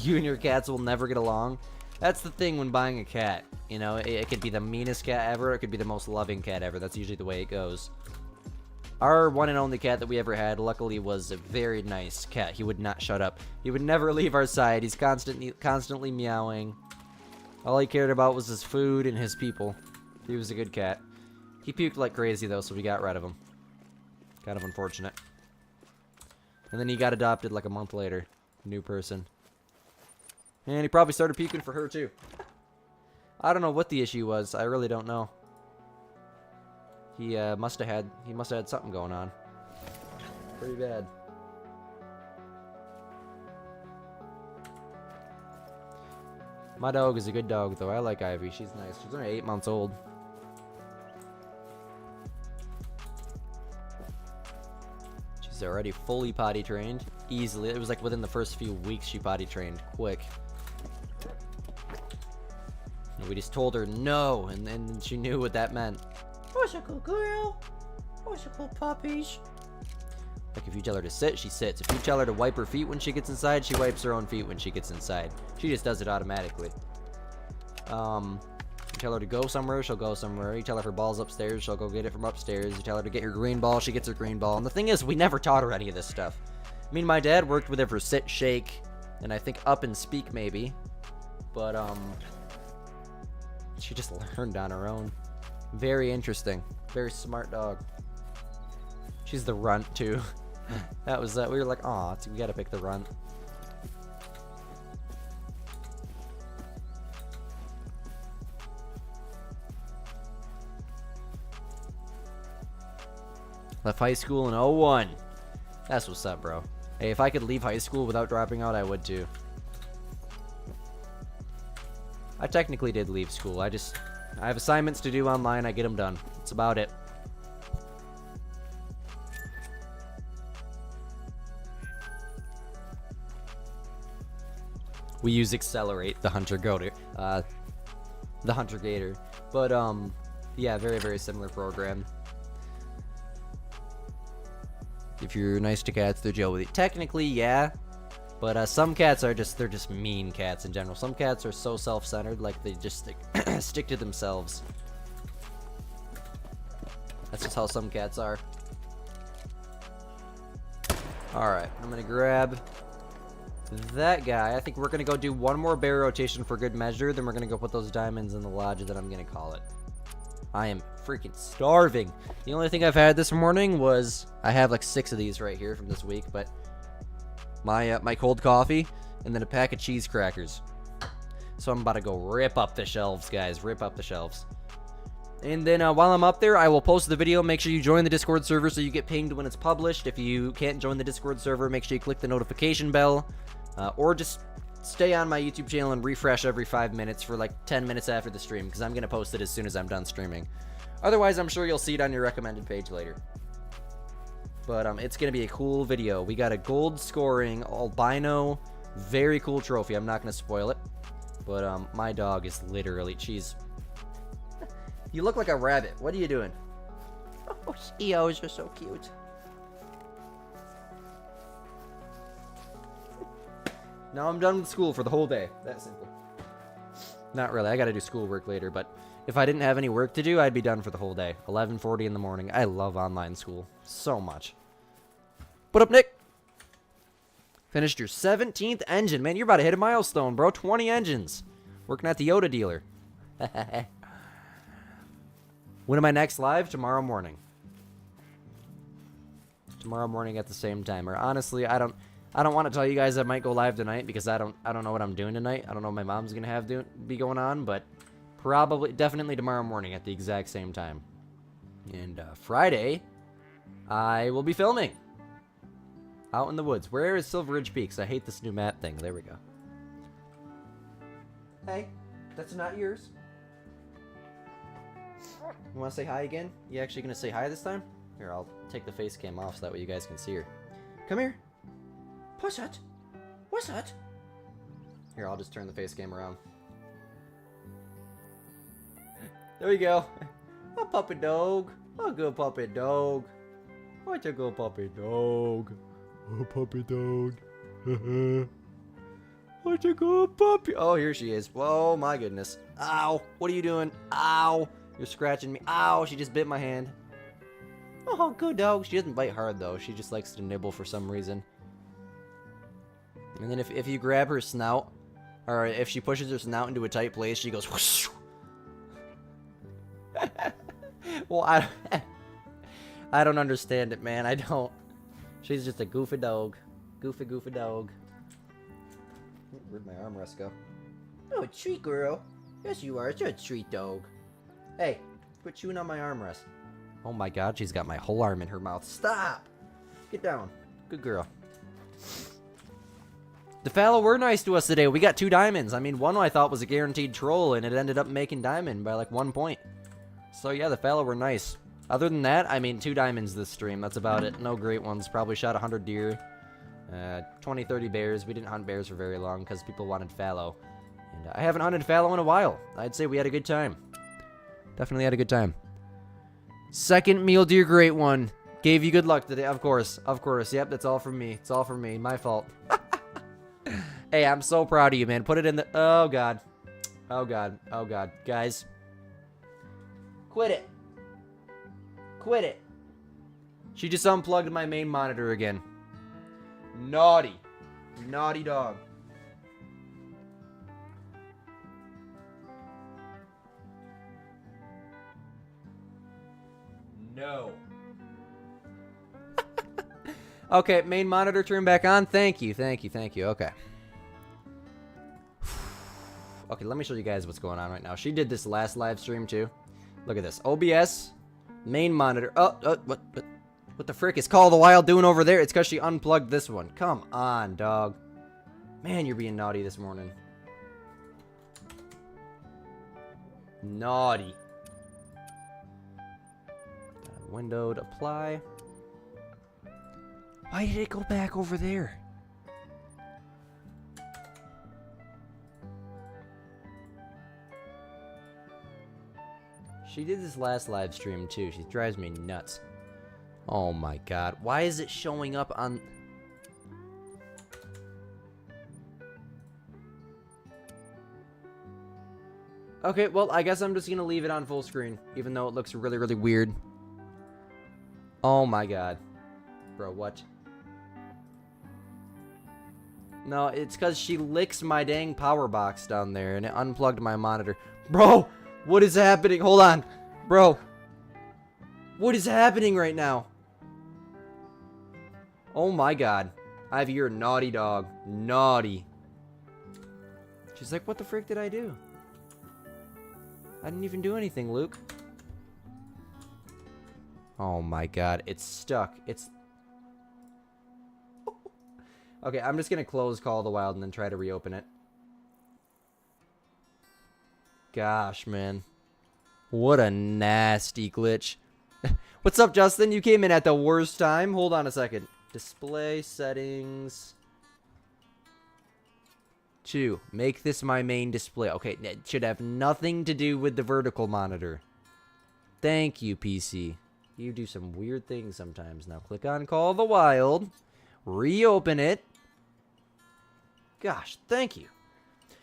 You and your cats will never get along. That's the thing when buying a cat. You know, it could be the meanest cat ever. It could be the most loving cat ever. That's usually the way it goes. Our one and only cat that we ever had, luckily, was a very nice cat. He would not shut up. He would never leave our side. He's constantly meowing. All he cared about was his food and his people. He was a good cat. He puked like crazy, though, so we got rid of him. Kind of unfortunate. And then he got adopted like a month later. New person. And he probably started puking for her, too. I don't know what the issue was. I really don't know. He must have had something going on. Pretty bad. My dog is a good dog, though. I like Ivy. She's nice. She's only 8 months old. She's already fully potty trained. Easily. It was like within the first few weeks she potty trained. Quick. And we just told her no, and then she knew what that meant. What's a good girl? What's a good puppies? Like, if you tell her to sit, she sits. If you tell her to wipe her feet when she gets inside, she wipes her own feet when she gets inside. She just does it automatically. You tell her to go somewhere, she'll go somewhere. You tell her ball's upstairs, she'll go get it from upstairs. You tell her to get her green ball, she gets her green ball. And the thing is, we never taught her any of this stuff. I mean, my dad worked with her for sit, shake, and I think up and speak, maybe. But, she just learned on her own. Very interesting. Very smart dog. She's the runt, too. That was that. We were like, aw, we gotta pick the runt. Left high school in 01. That's what's up, bro. Hey, if I could leave high school without dropping out, I would too. I technically did leave school. I have assignments to do online. I get them done. That's about it. We use Accelerate, the Hunter Gator. But, yeah, very, very similar program. If you're nice to cats, they'll deal with you. Technically, yeah. But some cats are they're just mean cats in general. Some cats are so self-centered, like they just stick to themselves. That's just how some cats are. Alright, I'm gonna grab that guy. I think we're gonna go do one more bear rotation for good measure. Then we're gonna go put those diamonds in the lodge, then I'm gonna call it. I am freaking starving. The only thing I've had this morning was, I have like 6 of these right here from this week, but my cold coffee and then a pack of cheese crackers. So I'm about to go rip up the shelves, guys. Rip up the shelves. And then while I'm up there, I will post the video. Make sure you join the Discord server so you get pinged when it's published. If you can't join the Discord server, make sure you click the notification bell. Or just stay on my YouTube channel and refresh every 5 minutes for like 10 minutes after the stream, because I'm going to post it as soon as I'm done streaming. Otherwise, I'm sure you'll see it on your recommended page later. But it's going to be a cool video. We got a gold scoring albino, very cool trophy. I'm not going to spoil it. But my dog is literally, you look like a rabbit. What are you doing? Oh, EOs are so cute. Now I'm done with school for the whole day. That simple. Not really. I got to do schoolwork later, but if I didn't have any work to do, I'd be done for the whole day. 11:40 in the morning. I love online school so much. What up, Nick? Finished your 17th engine. Man, you're about to hit a milestone, bro. 20 engines. Working at the Yoda dealer. When am I next live? Tomorrow morning. Tomorrow morning at the same time. Or honestly, I don't want to tell you guys I might go live tonight because I don't know what I'm doing tonight. I don't know what my mom's gonna be going on, but definitely tomorrow morning at the exact same time. And Friday, I will be filming out in the woods. Where is Silver Ridge Peaks? I hate this new map thing. There we go. Hey, that's not yours. You want to say hi again? You actually gonna say hi this time? Here, I'll take the face cam off so that way you guys can see her. Come here. What's that? What's that? Here, I'll just turn the face cam around. There we go. A puppy dog. A good puppy dog. What a good puppy dog. Oh, puppy dog. What a good puppy. Oh, here she is. Whoa, my goodness. Ow. What are you doing? Ow. You're scratching me. Ow, she just bit my hand. Oh, good dog. She doesn't bite hard, though. She just likes to nibble for some reason. And then if you grab her snout, or if she pushes her snout into a tight place, she goes whoosh. Well, I don't understand it, man. I don't. She's just a goofy dog. Goofy dog. Where'd my armrest go? Oh, a treat, girl. Yes, you are. You're a treat dog. Hey, quit chewing on my armrest. Oh my god, she's got my whole arm in her mouth. Stop! Get down. Good girl. The fallow were nice to us today. We got 2 diamonds. I mean, one I thought was a guaranteed troll, and it ended up making diamond by like 1 point. So yeah, the fallow were nice. Other than that, I mean, 2 diamonds this stream. That's about it. No great ones. Probably shot 100 deer. 20, 30 bears. We didn't hunt bears for very long because people wanted fallow. And I haven't hunted fallow in a while. I'd say we had a good time. Definitely had a good time. Second meal deer great one. Gave you good luck today, of course. Of course. Yep, that's all from me. It's all from me. My fault. Hey, I'm so proud of you, man. Put it in the... Oh, God. Oh, God. Oh, God. Guys. Quit it. Quit it. She just unplugged my main monitor again. Naughty. Naughty dog. No. Okay, main monitor turned back on. Thank you. Okay. Okay, let me show you guys what's going on right now. She did this last live stream too. Look at this. OBS, main monitor. What the frick is Call of the Wild doing over there? It's because she unplugged this one. Come on, dog. Man, you're being naughty this morning. Naughty. Windowed, apply. Why did it go back over there? She did this last live stream too. She drives me nuts. Oh my god. Why is it showing up on... Okay, well, I guess I'm just gonna leave it on full screen, even though it looks really, really weird. Oh my god. Bro, what? No, it's because she licks my dang power box down there, and it unplugged my monitor. Bro, what is happening? Hold on. Bro. What is happening right now? Oh my god. Ivy, you're a naughty dog. Naughty. She's like, what the frick did I do? I didn't even do anything, Luke. Oh my god, it's stuck. It's... Okay, I'm just gonna close Call of the Wild and then try to reopen it. Gosh, man. What a nasty glitch. What's up, Justin? You came in at the worst time. Hold on a second. Display settings. 2. Make this my main display. Okay, it should have nothing to do with the vertical monitor. Thank you, PC. You do some weird things sometimes. Now click on Call of the Wild. Reopen it. Gosh, thank you.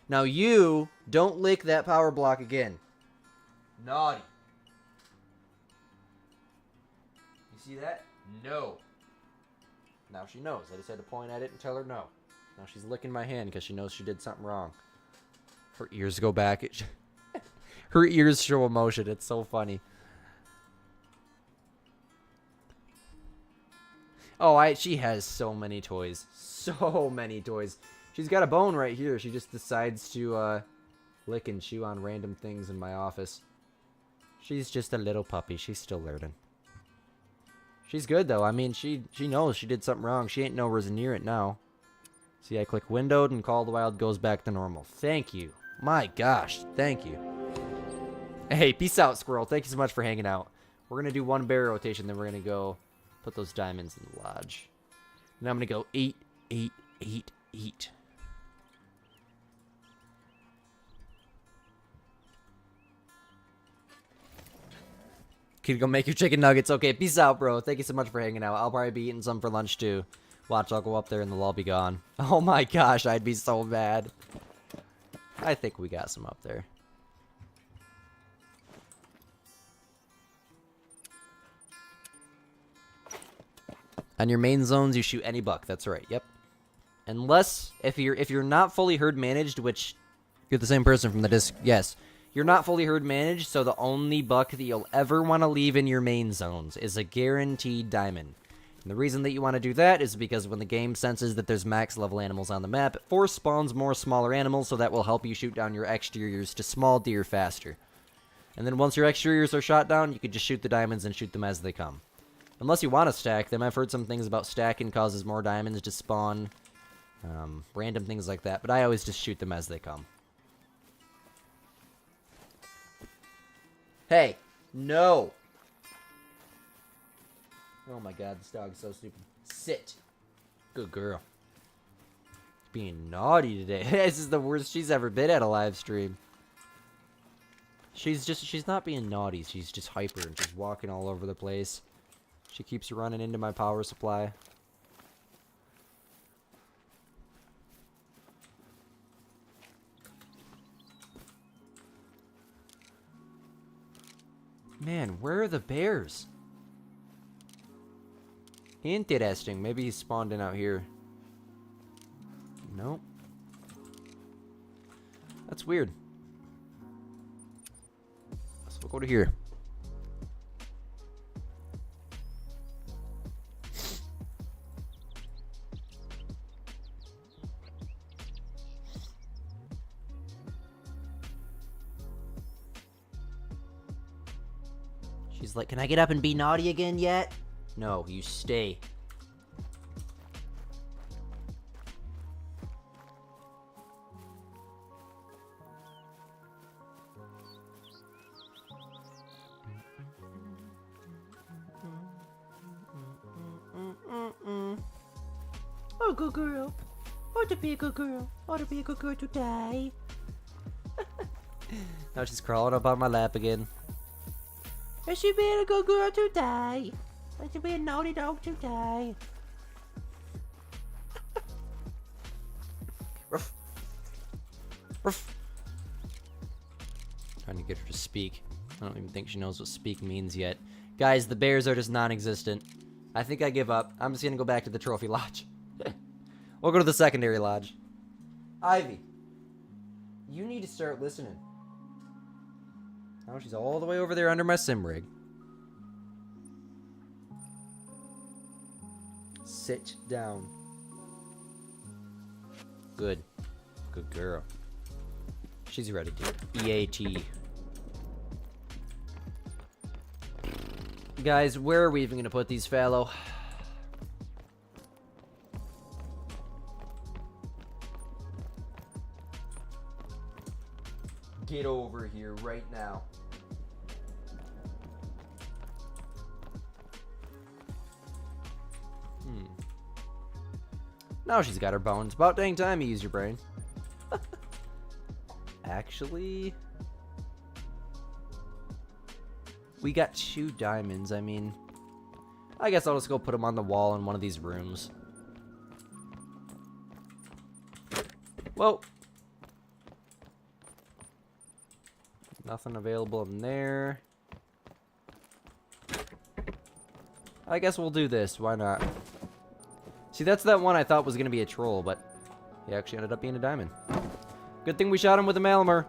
Now you don't lick that power block again. Naughty. You see that? No. Now she knows. I just had to point at it and tell her no. Now she's licking my hand because she knows she did something wrong. Her ears go back. Her ears show emotion. It's so funny. Oh, she has so many toys. So many toys. She's got a bone right here. She just decides to lick and chew on random things in my office. She's just a little puppy. She's still learning. She's good, though. I mean, she knows she did something wrong. She ain't nowhere near it now. See, I click windowed and Call of the Wild goes back to normal. Thank you. My gosh. Thank you. Hey, peace out, squirrel. Thank you so much for hanging out. We're going to do one bear rotation, then we're going to go put those diamonds in the lodge. And I'm going to go eat, eat, eat, eat. Can you go make your chicken nuggets? Okay, peace out, bro. Thank you so much for hanging out. I'll probably be eating some for lunch, too. Watch, I'll go up there and they'll all be gone. Oh my gosh, I'd be so mad. I think we got some up there. On your main zones, you shoot any buck. That's right. Yep. Unless if you're not fully herd managed, which you're the same person from the disc. Yes, you're not fully herd managed. So the only buck that you'll ever want to leave in your main zones is a guaranteed diamond. And the reason that you want to do that is because when the game senses that there's max level animals on the map, it force spawns more smaller animals, so that will help you shoot down your exteriors to small deer faster. And then once your exteriors are shot down, you can just shoot the diamonds and shoot them as they come. Unless you want to stack them. I've heard some things about stacking causes more diamonds to spawn. Random things like that. But I always just shoot them as they come. Hey! No! Oh my god, this dog's so stupid. Sit! Good girl. Being naughty today. This is the worst she's ever been at a live stream. She's not being naughty. She's just hyper and she's walking all over the place. She keeps running into my power supply. Man, where are the bears? Interesting. Maybe he spawned in out here. Nope. That's weird. So we'll go to here. She's like, can I get up and be naughty again yet? No, you stay. Oh, good girl. Oh, to be a good girl. Oh, to be a good girl today. Now she's crawling up on my lap again. Is she being a good girl today? Is she being a naughty dog today? Ruff. Ruff. Trying to get her to speak. I don't even think she knows what speak means yet. Guys, the bears are just non-existent. I think I give up. I'm just gonna go back to the trophy lodge. We'll go to the secondary lodge. Ivy, you need to start listening. Oh, she's all the way over there under my sim rig. Sit down. Good. Good girl. She's ready to EAT. Guys, where are we even gonna put these fallow? Get over here right now. Now she's got her bones. About dang time you use your brain. Actually, we got 2 diamonds. I mean, I guess I'll just go put them on the wall in one of these rooms. Whoa. Nothing available in there. I guess we'll do this. Why not? See, that's that one I thought was going to be a troll, but he actually ended up being a diamond. Good thing we shot him with a Malamar.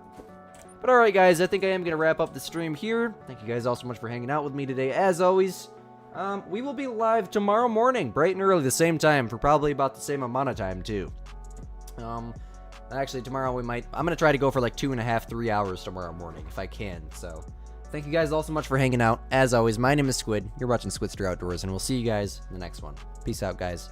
But alright, guys, I think I am going to wrap up the stream here. Thank you guys all so much for hanging out with me today, as always. We will be live tomorrow morning, bright and early, the same time, for probably about the same amount of time, too. Actually, tomorrow I'm going to try to go for like 2.5, 3 hours tomorrow morning, if I can, so. Thank you guys all so much for hanging out. As always, my name is Squid. You're watching Squidster Outdoors, and we'll see you guys in the next one. Peace out, guys.